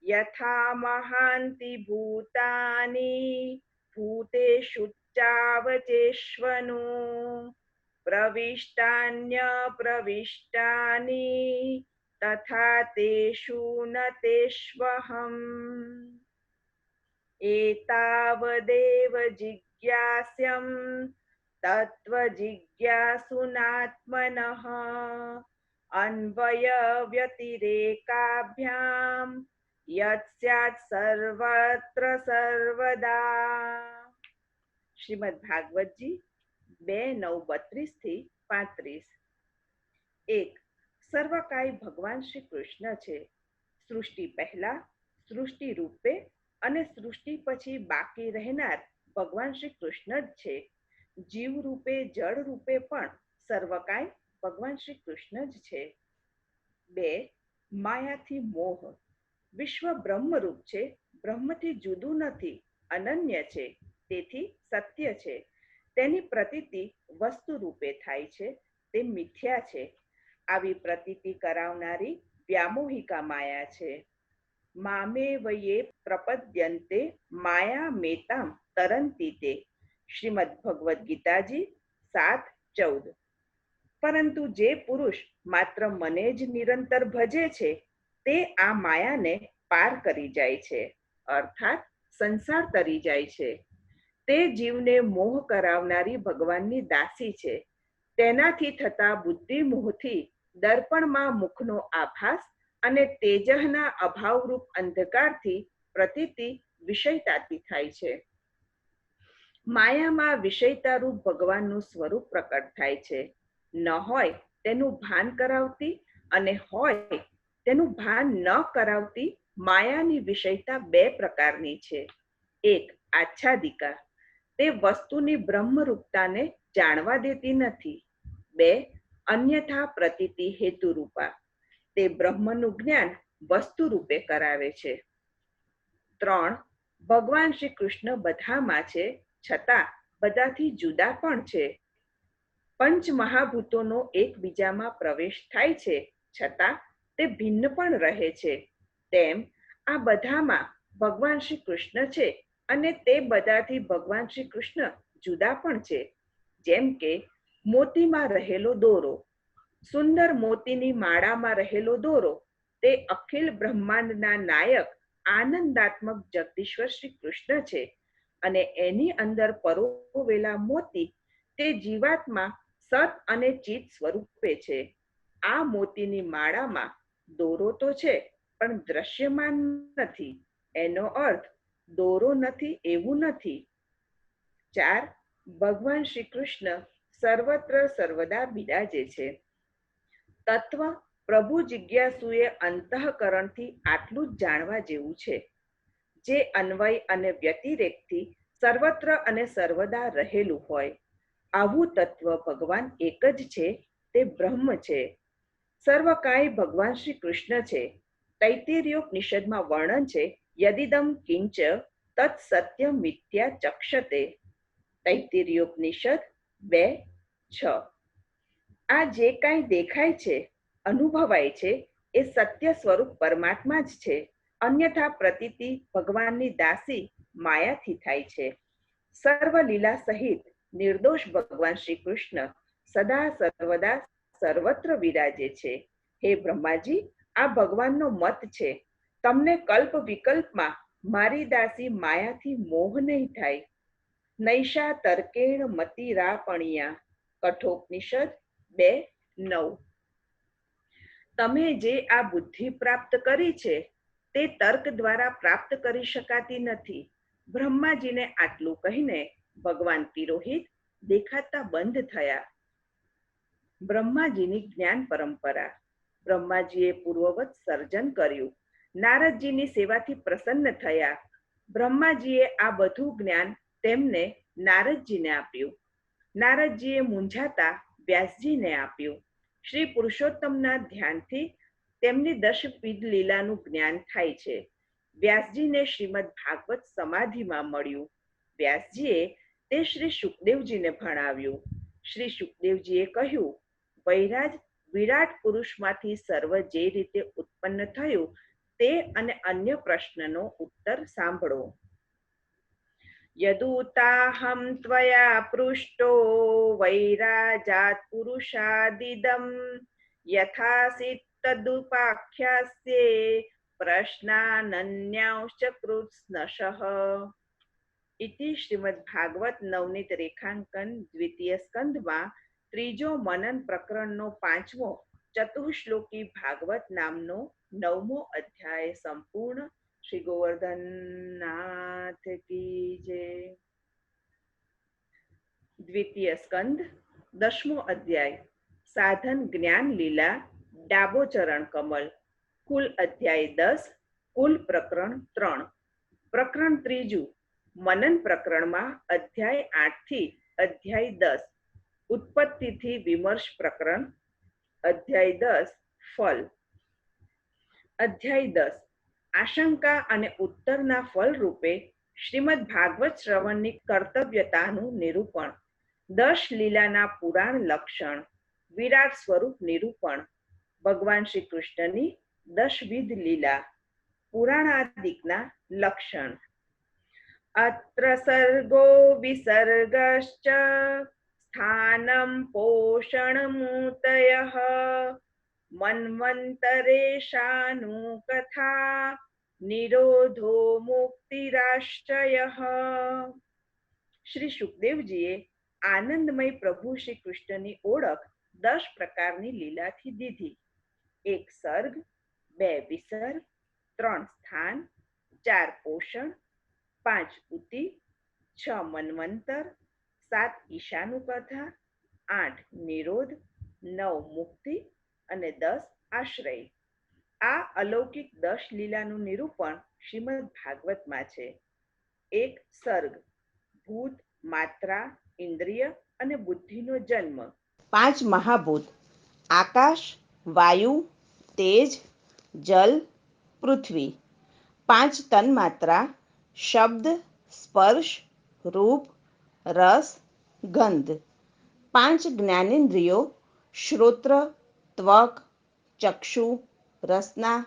यथा महान्ति भूतानि भूतेषु चावचेष्वनु प्रविष्टान्यप्रविष्टानि तथा तेषु न तेष्वहम् एतावदेव जिज्ञास्यं तत्त्वजिज्ञासुनात्मनः अन्वयव्यतिरेकाभ्यां यत् सर्वत्र सर्वदा। શ્રીમદ ભાગવતજી 2:9-32-35। 1. સર્વકાય ભગવાન શ્રી કૃષ્ણ છે. સૃષ્ટિ પહેલા, સૃષ્ટિ રૂપે અને સૃષ્ટિ પછી બાકી રહેનાર ભગવાન શ્રી કૃષ્ણ જ છે. જીવ રૂપે, જળ રૂપે પણ સર્વકાય ભગવાન શ્રી કૃષ્ણ જ છે. 2. માયાથી મોહ. વિશ્વ બ્રહ્મરૂપ છે, બ્રહ્મથી જુદું નથી, અનન્ય છે, તેથી સત્ય છે. તેની પ્રતીતિ વસ્તુ રૂપે થાય છે, તે મિથ્યા છે. આવી પ્રતીતિ કરાવનારી વ્યામોહિકા માયા છે. મામેવયે પ્રપદ્યન્તે માયા મેતામ તરંતી તે. શ્રીમદ ભગવદ્ ગીતાજી 7:14. પરંતુ જે પુરુષ માત્ર મને જ નિરંતર ભજે છે તે આ માયાને પાર કરી જાય છે, અર્થાત સંસાર તરી જાય છે. તે જીવને મોહ કરાવનારી ભગવાનની દાસી છે. તેનાથી થતા બુદ્ધિ મોહથી દર્પણમાં મુખનો આભાસ અને તેજઃના અભાવરૂપ અંધકારથી પ્રતીતિ વિષયતાથી થાય છે. માયામાં વિષયતારૂપ ભગવાનનું સ્વરૂપ પ્રકટ થાય છે. ન હોય તેનું ભાન કરાવતી અને હોય તેનું ભાન ન કરાવતી માયાની વિષયતા 2 પ્રકારની છે. 1. આચ્છાદિકા. તે વસ્તુની બ્રહ્મરૂપતાને જાણવા દેતી નથી. 2. અન્યથા પ્રતીતિ હેતુરૂપા. તે બ્રહ્મનું જ્ઞાન વસ્તુ રૂપે કરાવે છે. 3. ભગવાન શ્રી કૃષ્ણ બધામાં છે, છતાં બધાથી જુદા પણ છે. પંચ મહાભૂતોનો એકબીજામાં પ્રવેશ થાય છે, છતાં તે ભિન્ન પણ રહે છે. તેમ આ બધામાં ભગવાન શ્રી કૃષ્ણ છે અને તે બધાથી ભગવાન શ્રી કૃષ્ણ જુદા પણ છે. જેમ કે મોતીમાં રહેલો દોરો, સુંદર મોતીની માળામાં રહેલો દોરો તે અખિલ બ્રહ્માંડના નાયક આનંદાત્મક જગદીશ્વર શ્રી કૃષ્ણ છે અને એની અંદર પરોવેલા મોતી તે જીવાત્મા સત અને ચિત સ્વરૂપે છે. આ મોતીની માળામાં દોરો તો છે પણ દ્રશ્યમાન નથી. એનો અર્થ દોરો નથી એવું નથી. 4. ભગવાન શ્રી કૃષ્ણ સર્વત્ર સર્વદા બિરાજે છે. તત્વ પ્રભુ જિજ્ઞાસુએ અંતઃકરણથી આટલું જ જાણવા જેવું છે. જે અન્વય અને વ્યતિરેકથી સર્વત્ર અને સર્વદા રહેલું હોય, આવું તત્વ ભગવાન એક જ છે, તે બ્રહ્મ છે. સર્વકાય ભગવાન શ્રી કૃષ્ણ છે. તૈત્તિરીયોપનિષદમાં વર્ણન છે, યદિદમ કિંચ તત્ સત્ય મિથ્યા ચક્ષતે. તૈત્તિરીયોપનિષદ 2:6. આ જે કાંઈ દેખાય છે, અનુભવાય છે, એ સત્ય સ્વરૂપ પરમાત્મા જ છે. અન્યથા પ્રતીતિ ભગવાનની દાસી માયાથી થાય છે. સર્વ લીલા સહિત નિર્દોષ ભગવાન શ્રી કૃષ્ણ સદા સર્વદા સર્વત્ર વિરાજે છે. હે બ્રહ્માજી, આ ભગવાનનો મત છે. તમને કલ્પ વિકલ્પમાં મારી દાસી માયાથી મોહ નહીં થાય. નૈષા તર્કેણ મતિરાપણિયા. કઠોપનિષદ 2:9. તમે જે આ બુદ્ધિ પ્રાપ્ત કરી છે તે તર્ક દ્વારા પ્રાપ્ત કરી શકાતી નથી. બ્રહ્માજીને આટલું કહીને ભગવાન તિરોહિત દેખાતા બંધ થયા. બ્રહ્માજીની જ્ઞાન પરંપરા. બ્રહ્માજીએ પૂર્વવત સર્જન કર્યું. નારદજીની સેવાથી પ્રસન્ન થયા. બ્રહ્માજીએ આ બધું જ્ઞાન તેમને નારદજીને આપ્યું. નારદજીએ મૂંઝાતા વ્યાસજીને આપ્યું. શ્રી પુરુષોત્તમના ધ્યાનથી તેમની દશવિધ લીલાનું જ્ઞાન થાય છે. વ્યાસજીને શ્રીમદ ભાગવત સમાધિમાં મળ્યું. વ્યાસજીએ તે શ્રી શુકદેવજીને ભણાવ્યું. શ્રી શુકદેવજીએ કહ્યું, વૈરાજ વિરાટ પુરુષમાંથી સર્વ જે રીતે ઉત્પન્ન થયું તે અને અન્ય પ્રશ્નનો ઉત્તર સાંભળો. યદુતાહમ ત્વયા પૃષ્ટો વૈરાજાત પુરુષાદિદમ યથાસિત તદુપાખ્યાસ્યે પ્રશ્નાનન્યાંશ્ચ કૃત્સ્નશઃ. ઇતિ શ્રીમદ્ભાગવત નવનીત રેખાંકન દ્વિતીય સ્કંધમાં ત્રીજો મનન પ્રકરણનો 5મો ચતુશ્લોકી ભાગવત નામનો 9મો અધ્યાય સંપૂર્ણ. શ્રી ગોવર્ધનનાથ કી જય. દ્વિતીય સ્કંદ 10મો અધ્યાય સાધન જ્ઞાન લીલા ડાબો ચરણ કમલ. કુલ અધ્યાય 10, કુલ પ્રકરણ 3. પ્રકરણ ત્રીજું મનન પ્રકરણમાં અધ્યાય 8 થી અધ્યાય 10 ઉત્પત્તિથી વિમર્શ પ્રકરણ. અધ્યાય 10 ફલ. અધ્યાય 10 આશંકા અને ઉત્તરના ફલ રૂપે શ્રીમદ ભાગવત શ્રવણની કર્તવ્યતાનું નિરૂપણ. 10 લીલાના પુરાણ લક્ષણ. વિરાટ સ્વરૂપ નિરૂપણ. ભગવાન શ્રી કૃષ્ણની 10 વિધ લીલા. પુરાણાદિકના લક્ષણ. અત્ર સર્ગો વિસર્ગશ્ચ સ્થાનમ પોષણમૂતયઃ મન્વંતરેશાનુ કથા નિરોધો મુક્તિરાશ્ચયઃ. શ્રી સુખદેવજીએ આનંદમય પ્રભુ શ્રી કૃષ્ણની ઓળખ 10 પ્રકારની લીલાથી દીધી. 1 સર્ગ, 2 વિસર્ગ, 3 સ્થાન, 4 પોષણ, 5 ઉતિ, 6 મન્વંતર, 7 ઈશાનુકથા, 8 નિરોધ, 9 મુક્તિ અને 10 આશ્રય. આ અલૌકિક 10 લીલાનું નિરૂપણ શ્રીમદ ભાગવતમાં છે. 1 સર્ગ ભૂત, માત્રા, ઇન્દ્રિય અને બુદ્ધિનો જન્મ. 5 મહાભૂત આકાશ, વાયુ, તેજ, જલ, પૃથ્વી. 5 તન્માત્રા શબ્દ, સ્પર્શ, રૂપ, રસ, ગંધ. 5 જ્ઞાનેન્દ્રિયો શ્રોત્ર, ત્વક, ચક્ષુ, રસના,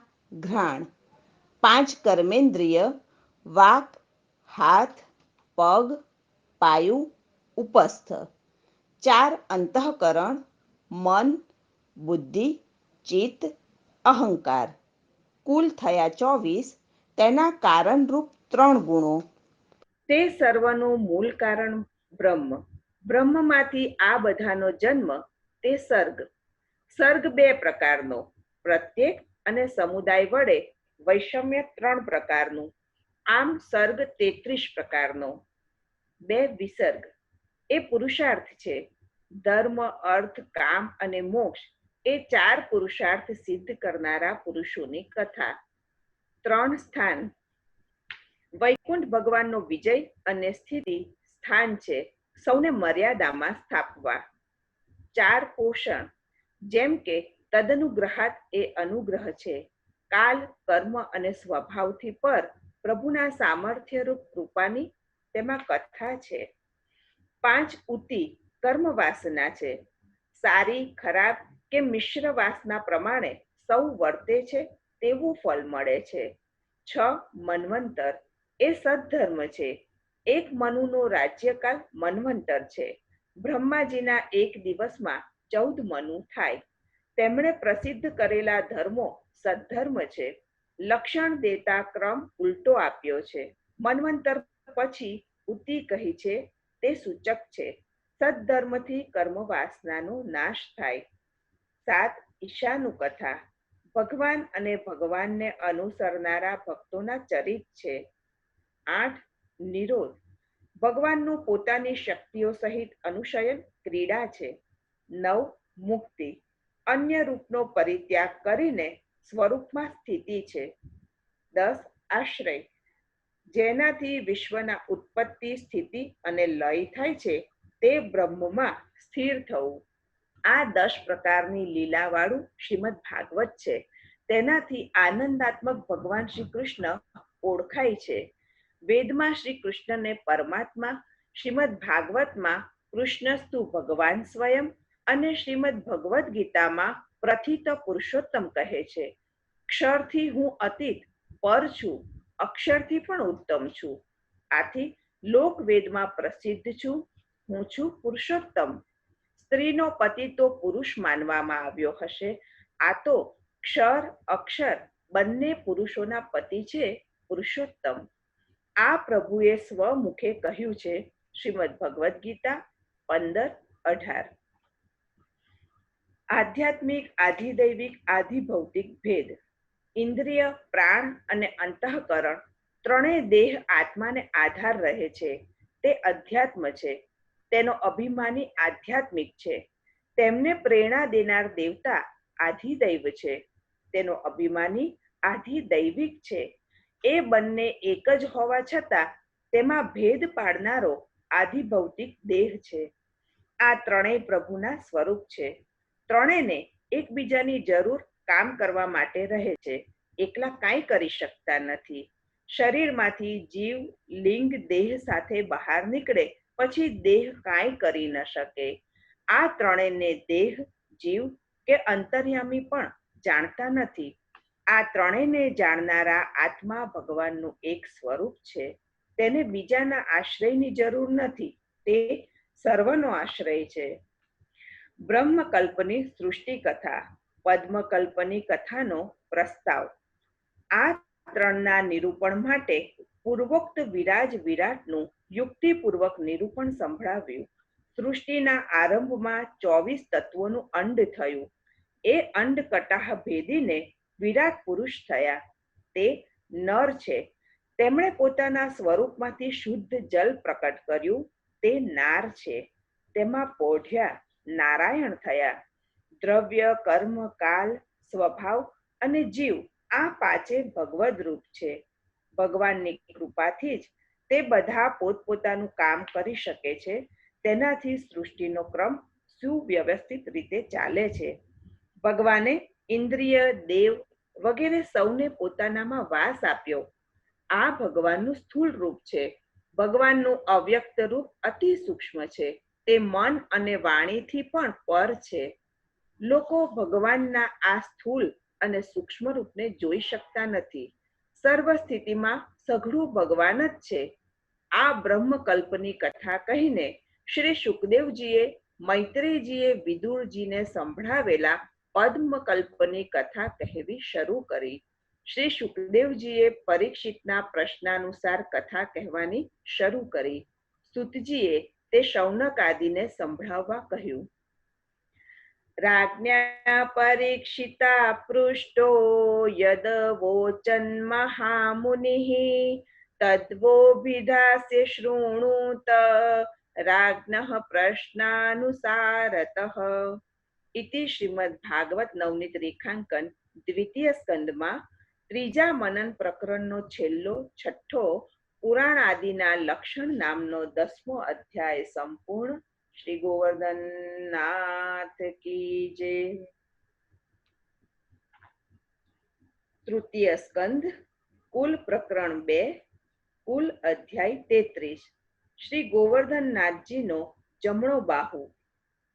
ઘ્રાણ. 5 કર્મેન્દ્રિય વાક, હાથ, પગ, પાયુ, ઉપસ્થ. 4 અંતઃકરણ મન, બુદ્ધિ, ચિત્ત, અહંકાર. કુલ થયા 24. તેના કારણરૂપ 3 ગુણો. તે સર્વનું મૂળ કારણ બ્રહ્મ. બ્રહ્મમાંથી આ બધાનો જન્મ તે સર્ગ. સર્ગ 2 પ્રકારનો, પ્રત્યેક અને સમુદાય વડે વૈષમ્ય 3 પ્રકારનું. આમ સર્ગ 33 પ્રકારનો. 2 વિસર્ગ એ પુરુષાર્થ છે. ધર્મ, અર્થ, કામ અને મોક્ષ એ 4 પુરુષાર્થ સિદ્ધ કરનારા પુરુષોની કથા. 3 સ્થાન. વૈકુંઠ ભગવાનનો વિજય અને સ્થિતિ સ્થાન છે, સૌને મર્યાદામાં સ્થાપવા. 4 પોષણ. જેમ કે તદનુગ્રહાત એ અનુગ્રહ છે. કાલ, કર્મ અને સ્વભાવથી પર પ્રભુના સામર્થ્યરૂપ કૃપાની તેમાં કથા છે. 5 ઉતિ કર્મ વાસના છે. સારી, ખરાબ કે મિશ્ર વાસના પ્રમાણે સૌ વર્તે છે તેવું ફળ મળે છે. 6 મન્વંતર એ સદ્ધર્મ છે. 1 મનુનો રાજ્યકાલ મન્વંતર છે. બ્રહ્માજીના 1 દિવસમાં 14 મનુ થાય. તેમણે પ્રસિદ્ધ કરેલા ધર્મો સદ્ધર્મ છે. લક્ષણ દેતા ક્રમ ઉલટો આપ્યો છે. મન્વંતર પછી ઉતિ કહી છે તે સૂચક છે. સદ્ધર્મથી કર્મ વાસનાનો નાશ થાય. 7 ઈશાનુકથા ભગવાન અને ભગવાનને અનુસરનારા ભક્તોના ચરિત છે. 8 નિરોધ ભગવાનનું પોતાની શક્તિઓ સહિત અનુશયન ક્રીડા છે. 9 મુક્તિ અન્ય રૂપનો પરિત્યાગ કરીને સ્વરૂપમાં સ્થિતિ છે. 10 આશ્રય જેનાથી વિશ્વના ઉત્પત્તિ, સ્થિતિ અને લય થાય છે તે બ્રહ્મમાં સ્થિર થવું. આ 10 પ્રકારની લીલાવાળું શ્રીમદ ભાગવત છે. તેનાથી આનંદાત્મક ભગવાન શ્રી કૃષ્ણ ઓળખાય છે. વેદમાં શ્રી કૃષ્ણને પરમાત્મા, શ્રીમદ ભાગવતમાં કૃષ્ણસ્તુ ભગવાન સ્વયં અને શ્રીમદ ભગવદ્ ગીતામાં પ્રથિત પુરુષોત્તમ કહે છે. ક્ષરથી હું અતીત પર છું, અક્ષરથી પણ ઉત્તમ છું. આથી લોકવેદમાં પ્રસિદ્ધ છું. હું છું પુરુષોત્તમ. સ્ત્રીનો પતિ તો પુરુષ માનવામાં આવ્યો હશે. આ તો ક્ષર અક્ષર બંને પુરુષોના પતિ છે, પુરુષોત્તમ. આ પ્રભુએ સ્વમુખે કહ્યું છે. શ્રીમદ ભગવદ્ ગીતા 15:18. આધ્યાત્મિક, આધિદૈવિક, આધિભૌતિક ભેદ. ઇન્દ્રિય, પ્રાણ અને અંતઃકરણ ત્રણેય દેહ આત્માને આધાર રહે છે. તે અધ્યાત્મ છે. તેનો અભિમાની આધ્યાત્મિક છે. તેમને પ્રેરણા દેનાર દેવતા આધિદૈવ છે. તેનો અભિમાની આધિદૈવિક છે. એ બંને એક જ હોવા છતાં તેમાં ભેદ પાડનારો આધિભૌતિક દેહ છે. આ ત્રણેય પ્રભુના સ્વરૂપ છે. ત્રણેયને એકબીજાની જરૂર કામ કરવા માટે રહે છે. એકલા કાંઈ કરી શકતા નથી. શરીરમાંથી જીવ લિંગ દેહ સાથે બહાર નીકળે પછી દેહ કાંઈ કરી ન શકે. આ ત્રણેયને દેહ, જીવ કે અંતર્યામી પણ જાણતા નથી. આ ત્રણેયને જાણનારા આત્મા ભગવાનનું એક સ્વરૂપ છે. તેને બીજાના આશ્રયની જરૂર નથી. તે સર્વનો આશ્રય છે. બ્રહ્મકલ્પની સૃષ્ટિ કથા. પદ્મકલ્પની કથાનો પ્રસ્તાવ. આ ત્રણના નિરૂપણ માટે પૂર્વોક્ત વિરાટનું યુક્તિપૂર્વક નિરૂપણ સંભળાવ્યું. સૃષ્ટિના આરંભમાં 24 તત્વોનું અંડ થયું. એ અંડ કટાહ ભેદીને વિરાટ પુરુષ થયા. તે નર છે. તેમણે પોતાના સ્વરૂપમાંથી શુદ્ધ જલ પ્રકટ કર્યું. તે નાર છે. તેમાં પોઢ્યા નારાયણ થયા. દ્રવ્ય, કર્મ, કાલ, સ્વભાવ અને જીવ આ પાંચે ભગવદ રૂપ છે. ભગવાનની કૃપાથી જ તે બધા પોતપોતાનું કામ કરી શકે છે. તેનાથી સૃષ્ટિનો ક્રમ સુવ્યવસ્થિત રીતે ચાલે છે. ભગવાને ઇન્દ્રિય, દેવ વગેરે સૌને પોતાનામાં વાસ આપ્યો. આ ભગવાનનું સ્થૂળ રૂપ છે. ભગવાનનું અવ્યક્ત રૂપ અતિ સૂક્ષ્મ છે. તે મન અને વાણીથી પણ પર છે. લોકો ભગવાનના આ સ્થૂળ અને સૂક્ષ્મ રૂપને જોઈ શકતા નથી. સર્વ સ્થિતિમાં સઘળું ભગવાન જ છે. આ બ્રહ્મકલ્પની કથા કહીને શ્રી શુકદેવજીએ મૈત્રેયજીએ વિદુરજીને સંભળાવેલા પદ્મકલ્પની કથા કહેવી શરૂ કરી. શ્રી શુકદેવજીએ પરીક્ષિતના પ્રશ્નાનુસાર કથા કહેવાની શરૂ કરી. સૂતજીએ તે શૌનક આદિને સંભળાવવા કહ્યું. રાજ્ઞા પરીક્ષિતા પૃષ્ટો યદ વોચન મહામુનિઃ તદ્વોભિધાસ્ય શૃણુત રાજ્ઞઃ પ્રશ્નાનુસારતઃ. ઇતિ શ્રીમદ ભાગવત નવનીત રેખાંકન દ્વિતીય સ્કંદમાં ત્રીજા મનન પ્રકરણનો છેલ્લો છઠ્ઠો પુરાણ આદિના લક્ષણ નામનો 10મો અધ્યાય સંપૂર્ણ. શ્રી ગોવર્ધન નાથ કી જય. તૃતીય સ્કંદ, કુલ પ્રકરણ 2, કુલ અધ્યાય 33. શ્રી ગોવર્ધનનાથજીનો જમણો બાહુ.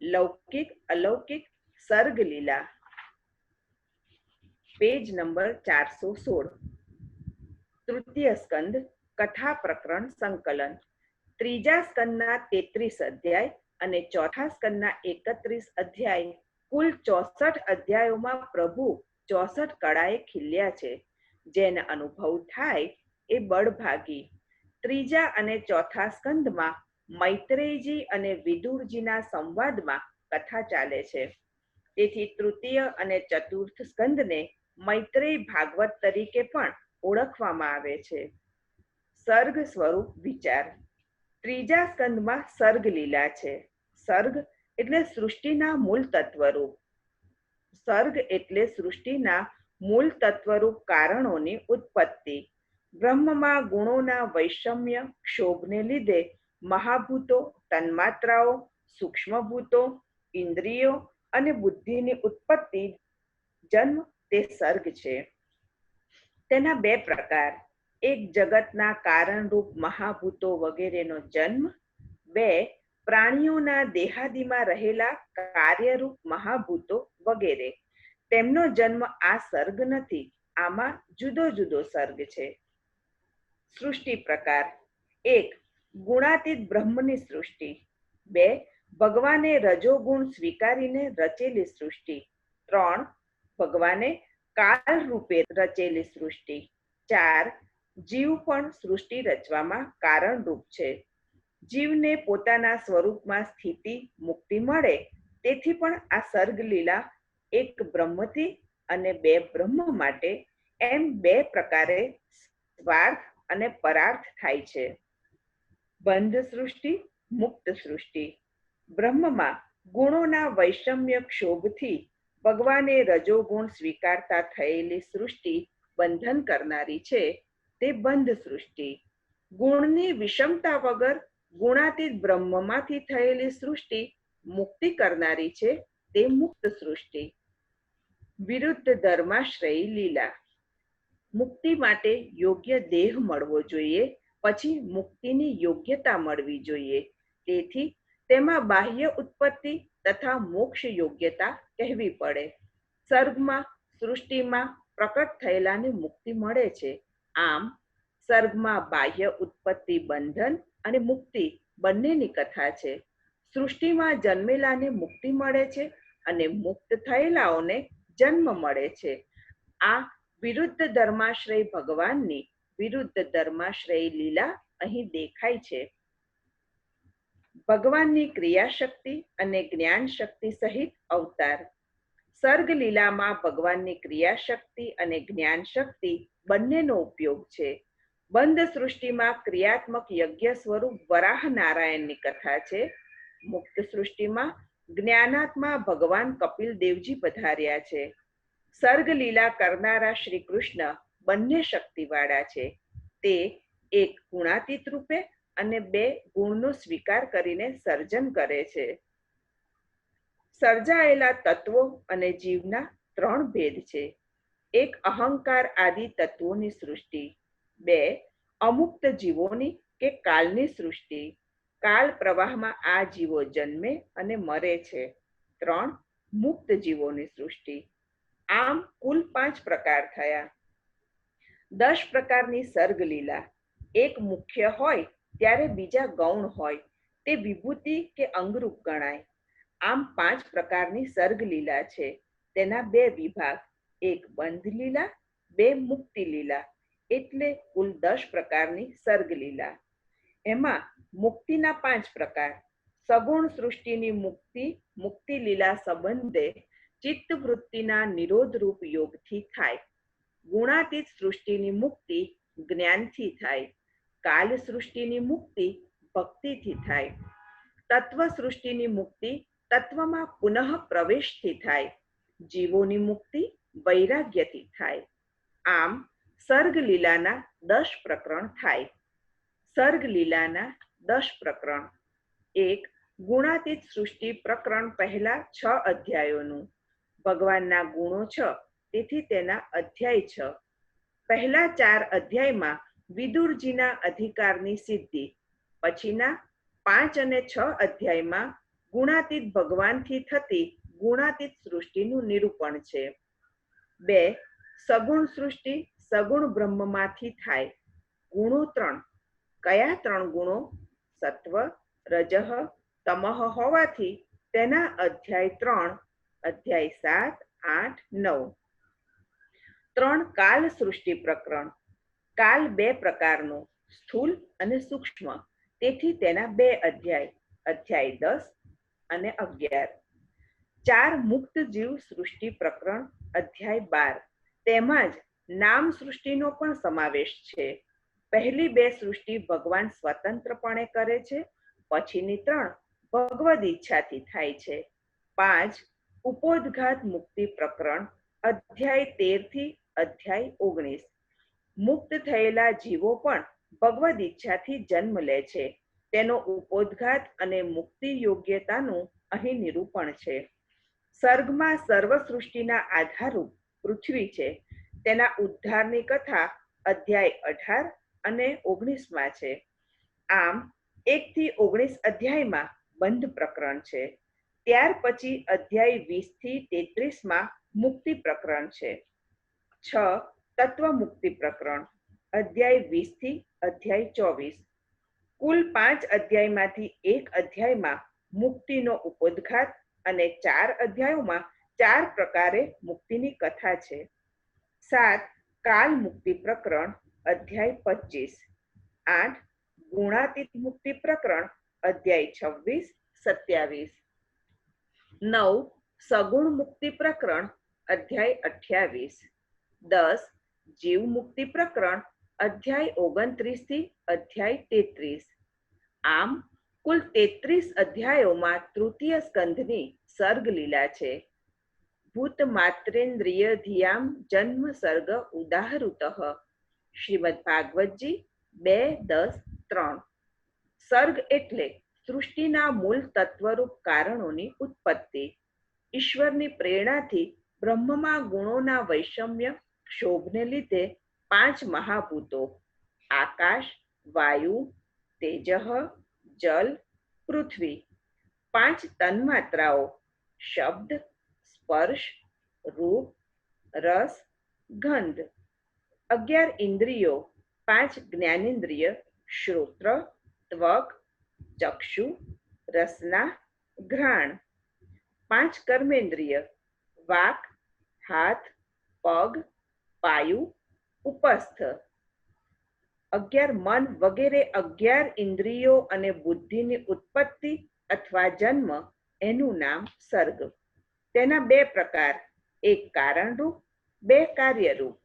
લૌકિક અલૌકિક સર્ગ લીલા. Page number 416. તૃતીય સ્કંદ, કથા પ્રકરણ સંકલન. ત્રીજા સ્કંદના 33 અધ્યાય અને ચોથા સ્કંદના 31 અધ્યાય, કુલ 64 અધ્યાયોમાં પ્રભુ 64 કળાએ ખીલ્યા છે. જેને અનુભવ થાય એ બળભાગી. ત્રીજા અને ચોથા સ્કંદમાં મૈત્રેયજી અને વિદુરજીના સંવાદમાં કથા ચાલે છે. તેથી તૃતીય અને ચતુર્થ સ્કંદને મૈત્રેય ભાગવત તરીકે પણ ઓળખવામાં આવે છે. સર્ગ સ્વરૂપ વિચાર. ત્રીજા સ્કંદમાં સર્ગ લીલા છે. સર્ગ એટલે સૃષ્ટિના મૂળ તત્વરૂપ. સર્ગ એટલે સૃષ્ટિના મૂળ તત્વરૂપ કારણોની ઉત્પત્તિ. બ્રહ્મમાં ગુણોના વૈષમ્ય ક્ષોભને લીધે મહાભૂતો, તન્માત્રાઓ, સૂક્ષ્મભૂતો, ઇન્દ્રિયો અને બુદ્ધિની ઉત્પત્તિ, જન્મ તે સર્ગ છે. તેના બે પ્રકાર. એક જગતના કારણરૂપ મહાભૂતો વગેરેનો જન્મ. બે પ્રાણીઓના દેહાદિમાં રહેલા કાર્યરૂપ મહાભૂતો વગેરે. તેમનો જન્મ આ સર્ગ નથી. આમાં જુદો જુદો સર્ગ છે. સૃષ્ટિ પ્રકાર: 1. ગુણાતીત બ્રહ્મની સૃષ્ટિ. 2. ભગવાને રજોગુણ સ્વીકારીને રચેલી સૃષ્ટિ. 3. ભગવાને કાળ રૂપે રચેલી સૃષ્ટિ. 4. જીવ પણ સૃષ્ટિ રચવામાં કારણરૂપ છે. જીવને પોતાના સ્વરૂપમાં સ્થિતિ મુક્તિ મળે તેથી પણ આ સર્ગ લીલા એક બ્રહ્મથી અને બે બ્રહ્મ માટે એમ બે પ્રકારે સ્વાર્થ અને પરાર્થ થાય છે. બંધ સૃષ્ટિ, મુક્ત સૃષ્ટિ. બ્રહ્મમાં ગુણોના વૈષમ્ય ક્ષોભથી ભગવાને રજોગુણ સ્વીકારતા થયેલી સૃષ્ટિ બંધન કરનારી છે તે બંધ સૃષ્ટિ. ગુણની વિષમતા વગર ગુણાતીત બ્રહ્મમાંથી થયેલી સૃષ્ટિ મુક્તિ કરનારી છે તે મુક્ત સૃષ્ટિ. વિરુદ્ધ ધર્માશ્રયી લીલા. મુક્તિ માટે યોગ્ય દેહ મળવો જોઈએ, પછી મુક્તિની યોગ્યતા મળવી જોઈએ. તેથી તેમાં બાહ્ય ઉત્પત્તિ તથા મોક્ષ યોગ્યતા કહેવી પડે. સર્ગમાં સૃષ્ટિમાં પ્રકટ થયેલાને મુક્તિ મળે છે. આમ સર્ગમાં બાહ્ય ઉત્પત્તિ બંધન અને મુક્તિ બંનેની કથા છે. સૃષ્ટિમાં જન્મેલાને મુક્તિ મળે છે અને મુક્ત થયેલાઓને જન્મ મળે છે. આ વિરુદ્ધ ધર્માશ્રય ભગવાનની વિરુદ્ધ ધર્માશ્રય લીલા અહીં દેખાય છે. ભગવાનની ક્રિયાશક્તિ અને જ્ઞાન શક્તિ સહિત અવતાર. સર્ગ લીલામાં ભગવાનની ક્રિયાશક્તિ અને જ્ઞાન શક્તિ બંનેનો ઉપયોગ છે. બંધ સૃષ્ટિમાં ક્રિયાત્મક યજ્ઞ સ્વરૂપ વરાહ નારાયણની કથા છે. મુક્ત સૃષ્ટિમાં જ્ઞાનાત્મા ભગવાન કપિલ દેવજી પધાર્યા છે. સર્ગ લીલા કરનારા શ્રી કૃષ્ણ બંને શક્તિવાળા છે. તે એક ગુણાતીત રૂપે અને બે ગુણનો સ્વીકાર કરીને સર્જન કરે છે. સર્જાયેલા તત્વો અને જીવના ત્રણ ભેદ છે. એક અહંકાર આદિ તત્વોની સૃષ્ટિ. 2. અમુક્ત જીવોની કે કાલની સૃષ્ટિ. કાલ પ્રવાહમાં આ જીવો જન્મે અને મરે છે. 3. મુક્ત જીવોની સૃષ્ટિ. આમ કુલ 5 પ્રકાર થયા. 10 પ્રકારની સર્ગ લીલા. એક મુખ્ય હોય ત્યારે બીજા ગૌણ હોય તે વિભૂતિ કે અંગરૂપ ગણાય. આમ 5 પ્રકારની સર્ગ લીલા છે. તેના 2 વિભાગ, એક બંધ લીલા, 2 મુક્તિ લીલા, એટલે કુલ 10 પ્રકારની સર્ગ લીલા. એમાં મુક્તિના 5 પ્રકાર. સગુણ સૃષ્ટિની મુક્તિ મુક્તિ લીલા સંબંધે ચિત્તવૃત્તિના નિરોધરૂપ યોગથી થાય. ગુણાતીત સૃષ્ટિની મુક્તિ જ્ઞાનથી થાય. કાલ સૃષ્ટિની મુક્તિ ભક્તિથી થાય. તત્વ સૃષ્ટિની મુક્તિ તત્વમાં પુનઃ પ્રવેશથી થાય. જીવોની મુક્તિ વૈરાગ્યથી થાય. આમ સર્ગ લીલાના 10 પ્રકરણ થાય. સર્ગ લીલાના 10 પ્રકરણ. 1. ગુણાતીત સૃષ્ટિ પ્રકરણ પહેલા 6 અધ્યાયોનું. ભગવાનના ગુણો 6, તેથી તેના અધ્યાય 6. પહેલા 4 અધ્યાયમાં વિદુરજીના અધિકારની સિદ્ધિ, પછીના 5 અને 6 અધ્યાયમાં ગુણાતીત ભગવાનથી થતી ગુણાતીત સૃષ્ટિનું નિરૂપણ છે. 2. સગુણ સૃષ્ટિ સગુણ બ્રહ્મમાંથી થાય. ગુણો 3. કયા 3 ગુણો? સત્વ, રજઃ, તમઃ હોવાથી તેના અધ્યાય 3, અધ્યાય 7, 8, 9. 3. કાલ સૃષ્ટિ પ્રકરણ. કાલ 2 પ્રકારનો, સ્થૂલ અને સૂક્ષ્મ, તેથી તેના 2 અધ્યાય, અધ્યાય 10 અને 11. 4. મુક્ત જીવ સૃષ્ટિ પ્રકરણ, અધ્યાય 12. તેમાં જ નામ સૃષ્ટિનો પણ સમાવેશ છે. પહેલી 2 સૃષ્ટિ ભગવાન સ્વતંત્રપણે કરે છે, પછીની 3 ભગવદ ઈચ્છાથી થાય છે. 5. ઉપોદઘાત મુક્તિ પ્રકરણ, અધ્યાય 13 થી અધ્યાય 19. મુક્ત થયેલા જીવો પણ ભગવદ ઈચ્છાથી જન્મ લે છે. તેનો ઉપોદઘાત અને મુક્તિ યોગ્યતાનું અહીં નિરૂપણ છે. સર્ગમાં સર્વ સૃષ્ટિના આધારરૂપ પૃથ્વી છે. તેના ઉદ્ધારની કથા અધ્યાય 18 અને 19માં છે. આમ 1 થી 19 અધ્યાયમાં બંધ પ્રકરણ છે. ત્યાર પછી અધ્યાય 20 થી 33માં મુક્તિ પ્રકરણ છે. 6 તત્વ મુક્તિ પ્રકરણ અધ્યાય 20 થી અધ્યાય 24. કુલ 5 અધ્યાયમાંથી એક અધ્યાયમાં મુક્તિનો ઉપોદ્ઘાત અને 4 અધ્યાયોમાં 4 પ્રકારે મુક્તિની કથા છે. 7 કાલ મુક્તિ પ્રકરણ અધ્યાય 25. 8 ગુણાતીત મુક્તિ પ્રકરણ અધ્યાય 26, 27. 9 સગુણ મુક્તિ પ્રકરણ અધ્યાય 28. 10 જીવ મુક્તિ પ્રકરણ અધ્યાય 29 થી અધ્યાય 33. આમ કુલ 33 અધ્યાયોમાં તૃતીય સ્કંધની સર્ગ લીલા છે. ભૂત માત્રેન્દ્રિય ધિયામ જન્મ સર્ગ ઉદાહૃતઃ શ્રીમદ ભાગવતજી 2:10-3. સર્ગ એટલે સૃષ્ટિના મૂળ તત્વરૂપ કારણોની ઉત્પત્તિ. ઈશ્વરની પ્રેરણાથી બ્રહ્મમાં ગુણોના વૈષમ્ય ક્ષોભને લીધે 5 મહાભૂતો આકાશ, વાયુ, તેજઃ, જલ, પૃથ્વી, 5 તન્માત્રાઓ શબ્દ, સ્પર્શ, રૂપ, રસ, ગંધ, 11 ઇન્દ્રિયો, 5 જ્ઞાનેન્દ્રિય શ્રોત્ર, ત્વક, ચક્ષુ, રસના, ઘ્રાણ, 5 કર્મેન્દ્રિય વાક, હાથ, પગ, પાયુ, ઉપસ્થ, 11 મન વગેરે 11 ઇન્દ્રિયો અને બુદ્ધિની ઉત્પત્તિ અથવા જન્મ એનું નામ સર્ગ. તેના 2 પ્રકાર, એક કારણરૂપ, 2 કાર્યરૂપ.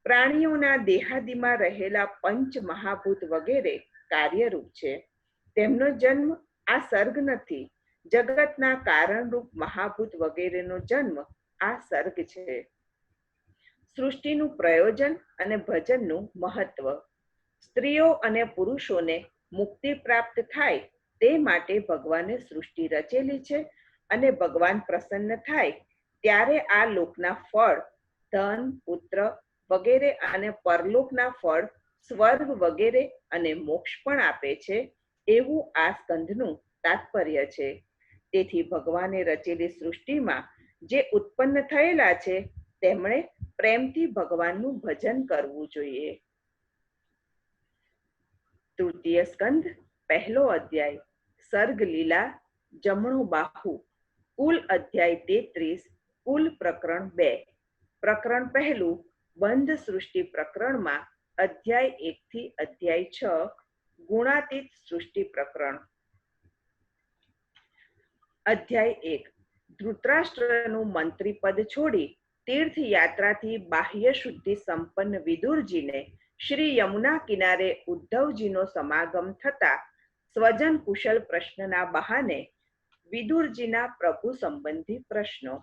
પ્રાણીઓના દેહાદિમાં રહેલા પંચ મહાભૂત વગેરે કાર્યરૂપ છે. તેમનો જન્મ આ સર્ગ નથી. જગતના કારણરૂપ મહાભૂત વગેરેનો જન્મ આ સર્ગ છે. સૃષ્ટિનું પ્રયોજન અને ભજનનું મહત્વ. સ્ત્રીઓ અને પુરુષોને મુક્તિ પ્રાપ્ત થાય તે માટે ભગવાને સૃષ્ટિ રચેલી છે અને ભગવાન પ્રસન્ન થાય ત્યારે આ લોકના ફળ ધન, પુત્ર વગેરે અને પરલોકના ફળ સ્વર્ગ વગેરે અને મોક્ષ પણ આપે છે એવું આ સ્કંધનું તાત્પર્ય છે. તેથી ભગવાને રચેલી સૃષ્ટિમાં જે ઉત્પન્ન થયેલા છે તેમણે પ્રેમથી ભગવાનનું ભજન કરવું જોઈએ. તૃતીય સ્કંધ પહેલો અધ્યાય સર્ગ લીલા જમણો બાહુ. કુલ અધ્યાય 33. કુલ પ્રકરણ 2. પ્રકરણ પહેલું બંધ સૃષ્ટિ પ્રકરણમાં અધ્યાય 1 થી અધ્યાય 6 ગુણાતીત સૃષ્ટિ પ્રકરણ. અધ્યાય 1 ધૃતરાષ્ટ્રનું મંત્રી પદ છોડી તીર્થયાત્રાથી બાહ્ય શુદ્ધિ સંપન્ન વિદુરજીને શ્રી યમુના કિનારે ઉદ્ધવજીનો સમાગમ થતા સ્વજન કુશલ પ્રશ્નના બહાને વિદુરજીના પ્રભુ સંબંધી પ્રશ્નો.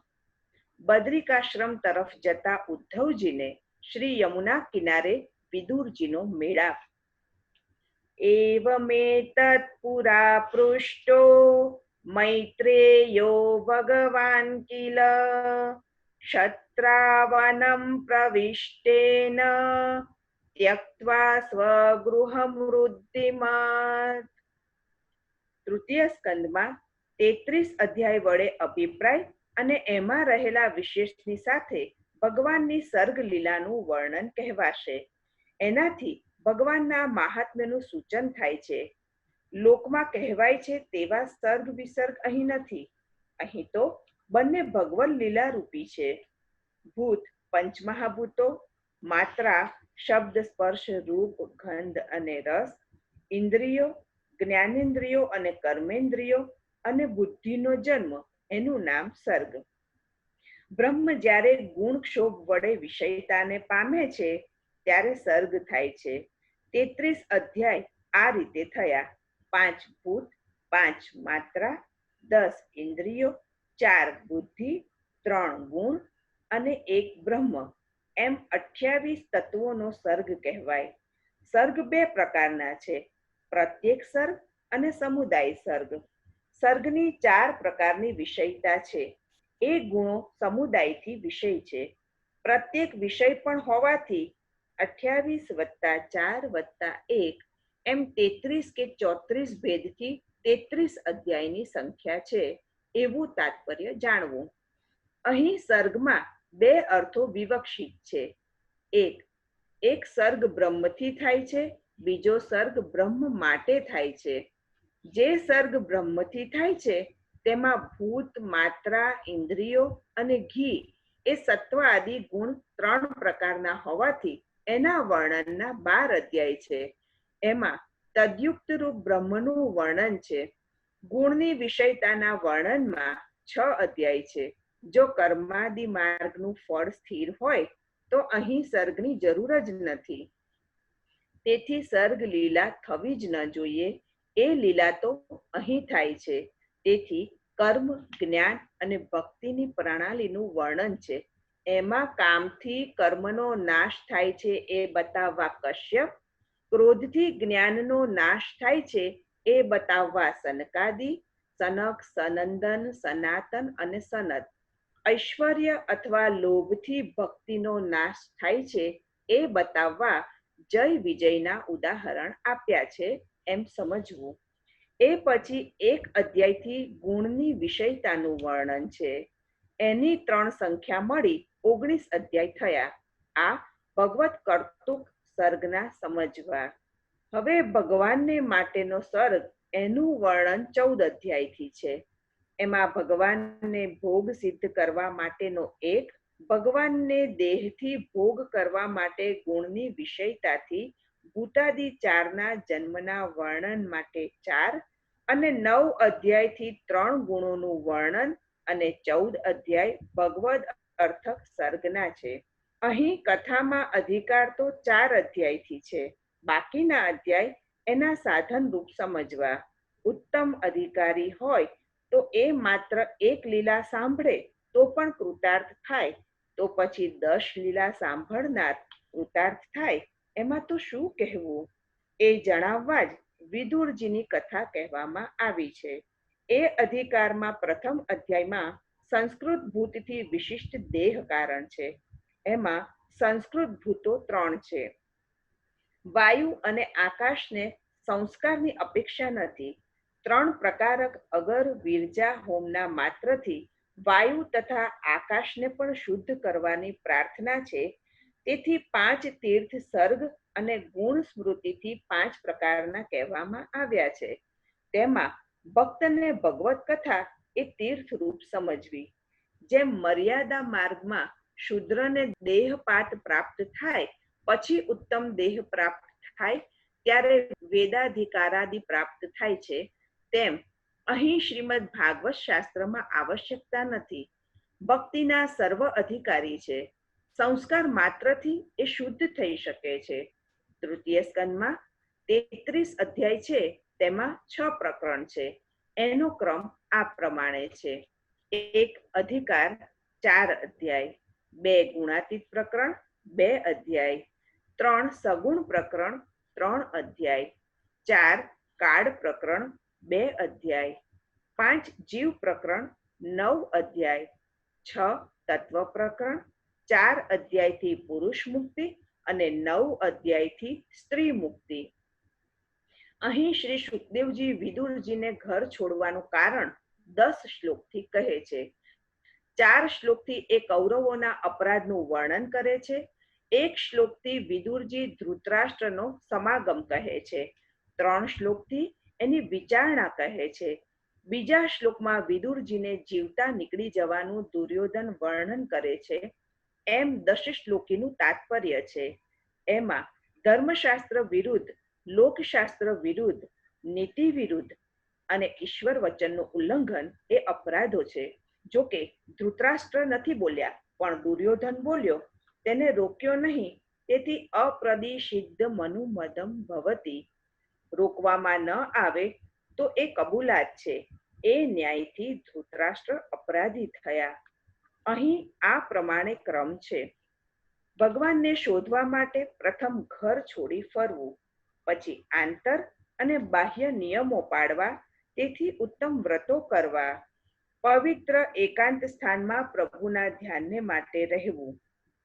બદ્રિકાશ્રમ તરફ જતા ઉદ્ધવજીને શ્રી યમુના કિનારે વિદુરજીનો મેળાપ. એવમેતત પુરા પૃષ્ટો મૈત્રેયો ભગવાન કિલ ક્ષત્રાવનમ પ્રવિષ્ટેન ત્યક્ત્વા સ્વગૃહમ વૃદ્ધિમાત. તૃતીય સ્કંદમાં 33 અધ્યાય વડે અભિપ્રાય અને એમાં રહેલા વિશેષની સાથે ભગવાનની સર્ગ લીલાનું વર્ણન કહેવાશે. એનાથી ભગવાનના મહાત્મ્યનું સૂચન થાય છે. લોકમાં કહેવાય છે તેવા સર્ગ વિસર્ગ અહીં નથી. અહીં તો બંને ભગવન લીલા રૂપી છે. ભૂત પંચમહાભૂતો, માત્રા શબ્દ, સ્પર્શ, રૂપ, ગંધ અને રસ, ઇન્દ્રિયો, જ્ઞાનેન્દ્રિયો અને કર્મેન્દ્રિયો અને બુદ્ધિનો જન્મ એનું નામ સર્ગ. બ્રહ્મ જ્યારે ગુણક્ષોભ વડે વિષયતાને પામે છે ત્યારે સર્ગ થાય છે. 33 અધ્યાય આ રીતે થયા. 5 ભૂત, 5 માત્રા, 10 ઇન્દ્રિયો, 4 બુદ્ધિ, 3 ગુણ અને 1 બ્રહ્મ એમ 28 તત્વોનો સર્ગ કહેવાય. સર્ગ 2 પ્રકારના છે, પ્રત્યેક સર્ગ અને સમુદાય સર્ગ. સર્ગની 4 પ્રકારની વિષયતા છે. એ ગુણો સમુદાયથી વિષય છે. પ્રત્યેક વિષય પણ હોવાથી 28 + 4 + 1 એમ 33 કે 34 ભેદથી 33 અધ્યાયની સંખ્યા છે એવું તાત્પર્ય જાણવું. અહીં સર્ગમાં 2 અર્થો વિવક્ષિત છે. એક એક સર્ગ બ્રહ્મથી થાય છે, બીજો સર્ગ બ્રહ્મ માટે થાય છે. જે સર્ગ બ્રહ્મથી થાય છે તેમાં ભૂત, માત્રા, ઇન્દ્રિયો અને ઘી એ સત્વ આદિ ગુણ 3 પ્રકારના હોવાથી એના વર્ણનના 12 અધ્યાય છે. એમાં તદ્યુક્ત રૂપ બ્રહ્મનું વર્ણન છે. ગુણની વિષયતાના વર્ણનમાં 6 અધ્યાય છે. જો કર્માદિ માર્ગનું ફળ સ્થિર હોય તો અહીં સર્ગની જરૂર જ નથી. તેથી સર્ગ લીલા થવી જ ન જોઈએ. એ લીલા તો અહીં થાય છે. તેથી કર્મ, જ્ઞાન અને ભક્તિની પ્રણાલીનું વર્ણન છે. એમાં કામથી કર્મનો નાશ થાય છે એ બતાવવા કશ્યપ, ક્રોધથી જ્ઞાનનો નાશ થાય છે એ બતાવવા સનકાદિ, સનક, સનંદન, સનાતન અને સનત, ઐશ્વર્ય અથવા લોભથી ભક્તિનો નાશ થાય છે એ બતાવવા જય વિજયના ઉદાહરણ આપ્યા છે એમ સમજવું. એ પછી એક અધ્યાયથી ગુણની વિષયતાનું વર્ણન છે. એની 3 સંખ્યા મળી 19 અધ્યાય થયા. આ ભગવત કર્તુક સર્ગના સમજવા. હવે ભગવાનને માટેનો સર્ગ એનું વર્ણન 14 અધ્યાયથી છે. એમાં ભગવાનને ભોગ સિદ્ધ કરવા માટેનો 1, ભગવાનને દેહથી ભોગ કરવા માટે ગુણની વિષયતાથી ભૂતાદિ 4ના જન્મના વર્ણન માટે 4 અને 9 અધ્યાયથી 3 ગુણોનું વર્ણન અને 14 અધ્યાય ભગવદ અર્થક સર્ગના છે. અહીં કથામાં અધિકાર તો 4 અધ્યાયથી છે. બાકીના અધ્યાય એના સાધન રૂપ સમજવા. ઉત્તમ અધિકારી હોય તો એ માત્ર 1 લીલા સાંભળે તો પણ કૃતાર્થ થાય, તો પછી 10 લીલા સાંભળનાર કૃતાર્થ થાય એમાં તો શું કહેવું? એ જણાવવા જ વિદુરજીની કથા કહેવામાં આવી છે. એ અધિકારમાં પ્રથમ અધ્યાયમાં સંસ્કૃત ભૂતથી વિશિષ્ટ દેહ કારણ છે. એમાં સંસ્કૃત ભૂતો 3 છે. વાયુ અને આકાશને સંસ્કારની અપેક્ષા નથી. 3 પ્રકારક અગર વિરજા હોમના માત્રથી વાયુ તથા આકાશને પણ શુદ્ધ કરવાની પ્રાર્થના છે. તેથી 5 તીર્થ સર્ગ અને ગુણ સ્મૃતિથી 5 પ્રકારના કહેવામાં આવ્યા છે. તેમાં ભક્તને ભગવત કથા એ તીર્થરૂપ સમજવી. જેમ મર્યાદા માર્ગમાં શૂદ્રને દેહપાત પ્રાપ્ત થાય પછી ઉત્તમ દેહ પ્રાપ્ત થાય ત્યારે વેદાધિકારાદિ પ્રાપ્ત થાય છે, તેમ અહીં શ્રીમદ ભાગવત શાસ્ત્રમાં આવશ્યકતા નથી. ભક્તિના સર્વ અધિકારી છે. સંસ્કાર માત્રથી એ શુદ્ધ થઈ શકે છે. તૃતીય સ્કંદમાં 33 અધ્યાય છે. તેમાં 6 પ્રકરણ છે. એનો ક્રમ આ પ્રમાણે છે. 1 અધિકાર 4 અધ્યાય, 2 ગુણાતીત પ્રકરણ 2 અધ્યાય, 3 સગુણ પ્રકરણ 3 અધ્યાય, 4 કાળ પ્રકરણ 2 અધ્યાય, 5 જીવ પ્રકરણ 9 અધ્યાય, 6 તત્વ પ્રકરણ 4 અધ્યાયથી પુરુષ મુક્તિ અને 9 અધ્યાયથી સ્ત્રી મુક્તિ. અહીં શ્રી સુખદેવજી વિદુરજીને ઘર છોડવાનું કારણ 10 શ્લોકથી કહે છે. 4 શ્લોકથી એ કૌરવોના અપરાધનું વર્ણન કરે છે. 1 શ્લોકથી વિદુરજી ધૃતરાષ્ટ્રનો સમાગમ કહે છે. 3 શ્લોકથી એની વિચારણા કહે છે. બીજા શ્લોકમાં વિદુરજીને જીવતા નીકળી જવાનું દુર્યોધન વર્ણન કરે છે. એમ 10 શ્લોકીનું તાત્પર્ય છે. એમાં ધર્મશાસ્ત્ર વિરુદ્ધ, લોકશાસ્ત્ર વિરુદ્ધ, નીતિ વિરુદ્ધ અને ઈશ્વર વચનનું ઉલ્લંઘન એ અપરાધો છે. જોકે ધૃતરાષ્ટ્ર નથી બોલ્યા, પણ દુર્યોધન બોલ્યો, તેને રોક્યો નહીં. તેથી અપ્રદિશિદ્ધ મનુમદમ ભવતી, રોકવામાં ન આવે તો એ કબૂલાત છે. એ ન્યાયથી ધૃતરાષ્ટ્ર અપરાધી થયા. અહીં આ પ્રમાણે ક્રમ છે. ભગવાનને શોધવા માટે પ્રથમ ઘર છોડી ફરવું, પછી આંતર અને બાહ્ય નિયમો પાડવા, તેથી ઉત્તમ વ્રતો કરવા, પવિત્ર એકાંત સ્થાનમાં પ્રભુના ધ્યાનને માટે રહેવું,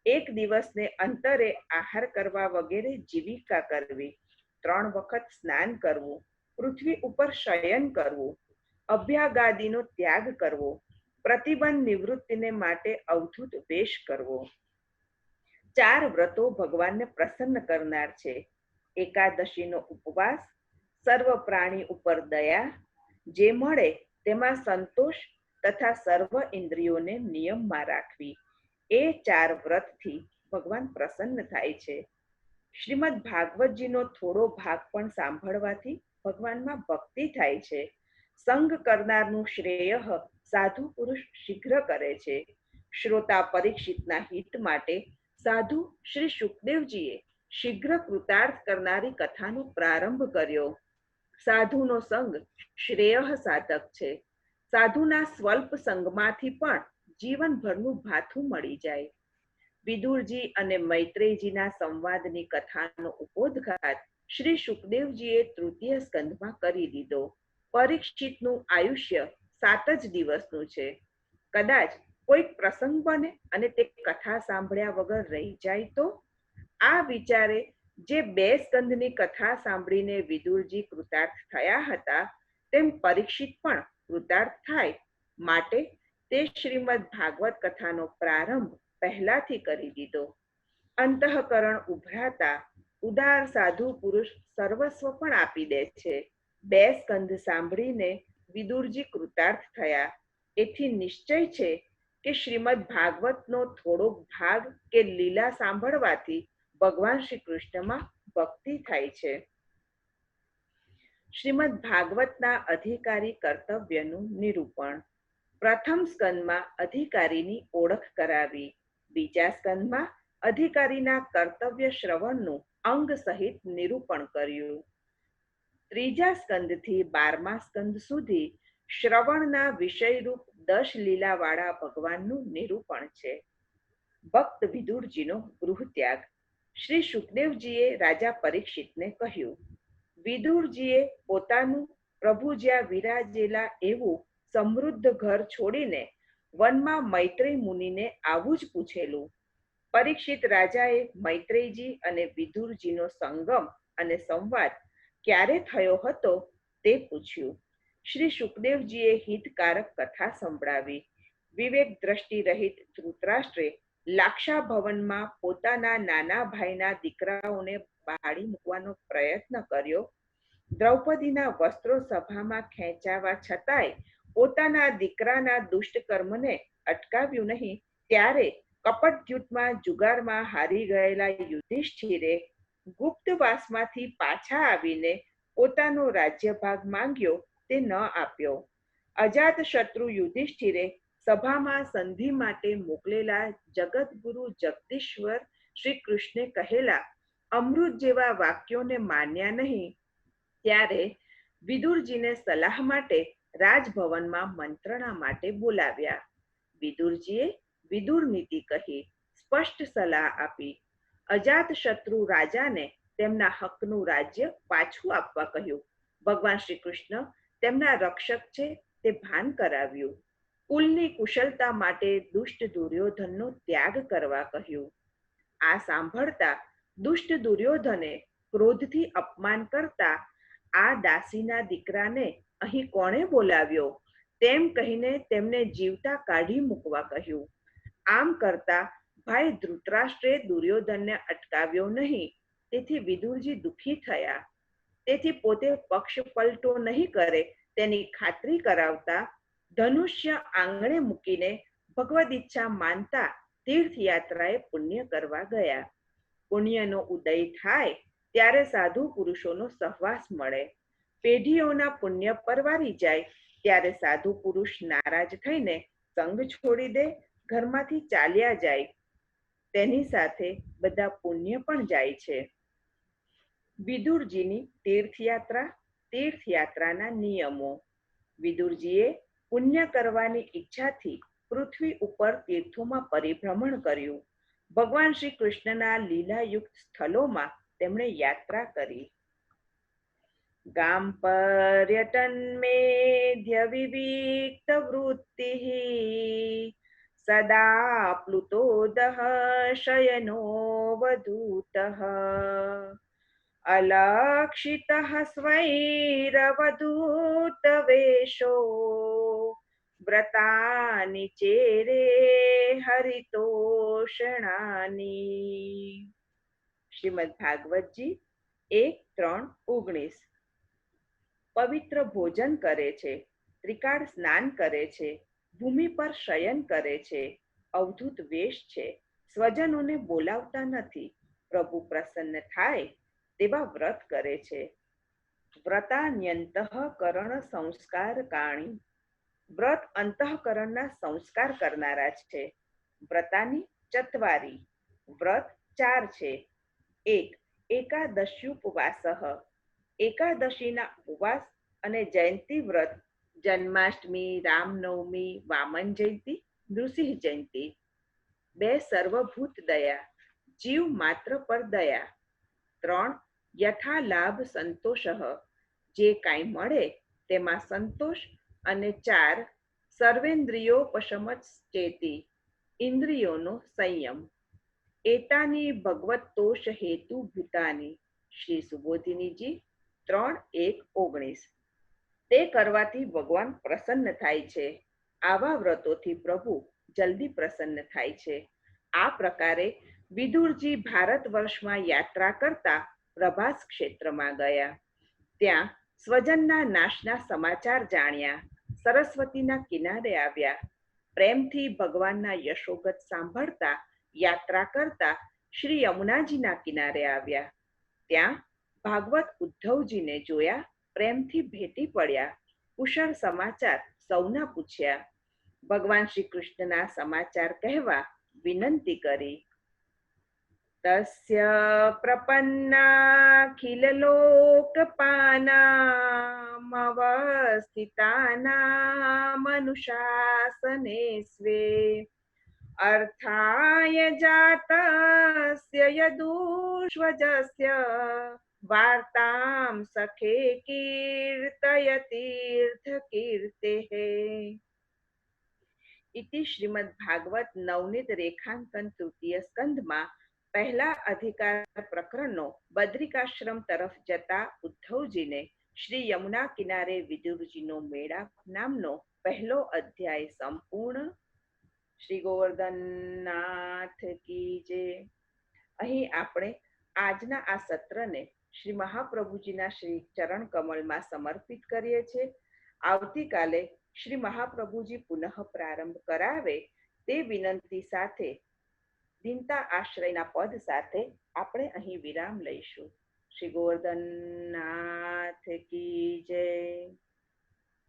1 દિવસને અંતરે આહાર કરવા વગેરે જીવિકા કરવી, 3 વખત સ્નાન કરવું, પૃથ્વી ઉપર શયન કરવું, અભ્યાગાદિનો ત્યાગ કરવો, પ્રતિબંધ નિવૃત્તિને માટે અવધૂત વેશ કરવો. 4 વ્રતો ભગવાનને પ્રસન્ન કરનાર છે. એકાદશીનો ઉપવાસ, સર્વ પ્રાણી ઉપર દયા, જે મળે તેમાં સંતોષ તથા સર્વ ઇન્દ્રિયોને નિયમમાં રાખવી, એ 4 વ્રતથી ભગવાન પ્રસન્ન થાય છે. શ્રીમદ ભાગવતજીનો થોડો ભાગ પણ સાંભળવાથી ભગવાનમાં ભક્તિ થાય છે. સંગ કરનારનું શ્રેય સાધુ પુરુષ શીઘ્ર કરે છે. શ્રોતા પરીક્ષિતના હિત માટે સાધુ શ્રી સુખદેવજીએ શીઘ્ર કૃતાર્થ કરનારી કથાનો પ્રારંભ કર્યો. સાધુનો સંગ શ્રેય સાધક છે. સાધુના સ્વલ્પ સંગમાંથી પણ જીવનભરનું ભાથું મળી જાય. વિદુરજી અને મૈત્રેયજીના સંવાદની કથાનો ઉપોદ્ઘાત શ્રી સુખદેવજીએ તૃતીય સ્કંધમાં કરી દીધો. પરીક્ષિતનું આયુષ્ય 7 જ દિવસનું છે. કદાચ કોઈક પ્રસંગ બને અને તે કથા સાંભળ્યા વગર રહી જાય તો? આ વિચારે જે 2 સ્કંધની કથા સાંભળીને વિદુરજી કૃતાર્થ થયા હતા, તેમ પરીક્ષિત પણ કૃતાર્થ થાય માટે તે શ્રીમદ ભાગવત કથાનો પ્રારંભ પહેલાથી કરી દીધો. અંતઃકરણ ઉભરાતા ઉદાર સાધુ પુરુષ સર્વસ્વ પણ આપી દે છે. 2 સ્કંધ સાંભળીને વિદુરજી કૃતાર્થ થયા. એથી નિશ્ચય છે કે શ્રીમદ ભાગવતનો થોડો ભાગ કે લીલા સાંભળવાથી ભગવાન શ્રી કૃષ્ણમાં ભક્તિ થાય છે. શ્રીમદ ભાગવતના અધિકારી કર્તવ્યનું નિરૂપણ. પ્રથમ સ્કંદમાં અધિકારીની ઓળખ કરાવી. બીજા સ્કંદમાં અધિકારીના કર્તવ્ય શ્રવણનું અંગ સહિત નિરૂપણ કર્યું. ત્રીજા સ્કંદથી 12મા સ્કંદ સુધી શ્રવણના વિષયરૂપ 10 લીલાવાળા ભગવાનનું નિરૂપણ છે. ભક્ત વિદુરજીનો ગૃહત્યાગ. શ્રી સુખદેવજીએ રાજા પરીક્ષિતને કહ્યું, વિદુરજીએ પોતાનું પ્રભુ જ્યાં વિરાજેલા એવું સમૃદ્ધ ઘર છોડીને વનમાં મૈત્રેય મુનિને આવું જ પૂછેલું. પરીક્ષિત રાજાએ મૈત્રેયજી અને વિદુરજીનો સંગમ અને સંવાદ ક્યારે થયો હતો તે પૂછ્યું. શ્રી સુખદેવજીએ હિતકારક કથા સંભળાવી. વિવેક દ્રષ્ટિ રહિત ધૃતરાષ્ટ્રે લાક્ષા ભવનમાં પોતાના નાના ભાઈના દીકરાઓને બાળી મૂકવાનો પ્રયત્ન કર્યો. દ્રૌપદીના વસ્ત્રો સભામાં ખેંચાવા છતાંય પોતાના દીકરાના દુષ્ટ કર્મને અટકાવ્યું નહીં. ત્યારે કપટદ્યુતમાં જુગારમાં હારી ગયેલા યુધિષ્ઠિરે ગુપ્તવાસમાંથી પાછા આવીને પોતાનો રાજ્યભાગ માંગ્યો, તે ન આપ્યો. અજાત શત્રુ યુધિષ્ઠિરે સભામાં સંધિ માટે મોકલેલા જગતગુરુ જગદીશ્વર શ્રી કૃષ્ણે કહેલા અમૃત જેવા વાક્યોને માન્યા નહીં. ત્યારે વિદુરજીને સલાહ માટે રાજભવનમાં મંત્રણા માટે બોલાવ્યા. વિદુરજીએ વિદુર નીતિ કહી, સ્પષ્ટ સલાહ આપી. અજાત શત્રુ રાજાને તેમના હકનું રાજ્ય પાછું આપવા કહ્યું. ભગવાન શ્રી કૃષ્ણ તેમના રક્ષક છે તે ભાન કરાવ્યું. કુલની કુશળતા માટે દુષ્ટ દુર્યોધનનો ત્યાગ કરવા કહ્યું. આ સાંભળતા દુષ્ટ દુર્યોધને ક્રોધથી અપમાન કરતા આ દાસીના દીકરાને અહીં કોણે બોલાવ્યો તેમ કહીને તેમને જીવતા કાઢી મૂકવા કહ્યું. આમ કરતા ભાઈ ધૃતરાષ્ટ્રે દુર્યોધનને અટકાવ્યો નહીં. તેથી વિદુરજી દુઃખી થયા. તેથી પોતે પક્ષ પલટો નહીં કરે તેની ખાતરી કરાવતા ધનુષ્ય આંગણે મૂકીને ભગવદ ઈચ્છા માનતા તીર્થયાત્રાએ પુણ્ય કરવા ગયા. પુણ્યનો ઉદય થાય ત્યારે સાધુ પુરુષોનો સહવાસ મળે. પેઢીઓના પુણ્ય પરવારી જાય ત્યારે સાધુ પુરુષ નારાજ થઈને સંગ છોડી દે, ઘરમાંથી ચાલ્યા જાય. તેની સાથે બધા પુણ્ય પણ જાય છે. વિદુરજીની તીર્થયાત્રા, તીર્થયાત્રાના નિયમો. વિદુરજીએ પુણ્ય કરવાની ઈચ્છાથી પૃથ્વી ઉપર તીર્થોમાં પરિભ્રમણ કર્યું. ભગવાન શ્રી કૃષ્ણના લીલાયુક્ત સ્થળોમાં તેમણે યાત્રા કરી. ગામ પર્યટન મેધ્ય વિવિક્ત વૃત્તિ સદા પ્લુતોદહ શયનો વધૂતઃ અલક્ષિતઃ સ્વૈરવધૂત વેશો વ્રતાની ચેરે હરિતોષણાની. શ્રીમદ ભાગવતજી 1:3-19. પવિત્ર ભોજન કરે છે, ત્રિકાળ સ્નાન કરે છે, ભૂમિ પર શયન કરે છે, અવધૂત વેશ છે, સ્વજનોને બોલાવતા નથી, પ્રભુ પ્રસન્ન થાય તેવા વ્રત કરે છે. વ્રતાન્યંતઃકરણ સંસ્કાર કાણી. વ્રત અંતઃકરણના સંસ્કાર કરનારા છે. વ્રતાની ચત્વારી. વ્રત 4 છે. 1. એકાદશ્યુપવાસઃ. એકાદશીના ઉપવાસ અને જયંતી વ્રત, જન્માષ્ટમી, રામનવમી, વામન જયંતી, નૃસિંહ જયંતી. 2. સર્વભૂત દયા. જીવ માત્ર પર દયા. 3. યથાલાભ સંતોષઃ. જે કાંઈ મળે તેમાં સંતોષ. અને 4. સર્વેન્દ્રિયોપશમશ્ચેતી. ઇન્દ્રિયોનો સંયમ. એતાની ભગવતોષ હેતુ ભૂતાની. શ્રી સુબોધિનીજી 3:1-19. તે કરવાથી ભગવાન પ્રસન્ન થાય છે. આવા વ્રતોથી પ્રભુ જલ્દી પ્રસન્ન થાય છે. આ પ્રકારે વિદુરજી ભારત વર્ષમાં યાત્રા કરતા પ્રભાસ ક્ષેત્રમાં ગયા. ત્યાં સ્વજનના નાશના સમાચાર જાણ્યા. સરસ્વતીના કિનારે આવ્યા. પ્રેમથી ભગવાનના યશોગત સાંભળતા યાત્રા કરતા શ્રી યમુનાજીના કિનારે આવ્યા. ત્યાં ભાગવત ઉદ્ધવજીને જોયા. પ્રેમથી ભેટી પડ્યા. કુશળ સમાચાર સૌના પૂછ્યા. ભગવાન શ્રી કૃષ્ણના સમાચાર કહેવા વિનંતી કરી. તસ્ય પ્રપન્નાખિલલોકપાનામવસ્થિતાનામનુશાસને સ્વે અર્થાય જાતસ્ય યદુષ્વજસ્ય વાર્તામ સખે કીર્તયતીર્થકીર્તેઃ. ઇતિ શ્રીમદ ભાગવત નવનીત રેખાંકન તૃતીય સ્કંધમાં પહેલા અધિકાર પ્રકરણનો બદ્રિકાશ્રમ તરફ જતા ઉદ્ધવજીને શ્રી યમુના કિનારે વિદુરજીનો મેળાપ નામનો પહેલો અધ્યાય સંપૂર્ણ. શ્રી ગોવર્ધનનાથ કી જય. અહીં આપણે આજના આ સત્રને શ્રી મહાપ્રભુજીના શ્રી ચરણ કમળમાં સમર્પિત કરીએ છીએ. આવતીકાલે શ્રી મહાપ્રભુજી પુનઃ પ્રારંભ કરાવે તે વિનંતી સાથે દિનતા આશ્રયના પદ સાથે આપણે અહીં વિરામ લઈશું. શ્રી ગોવર્ધનનાથ કી જય.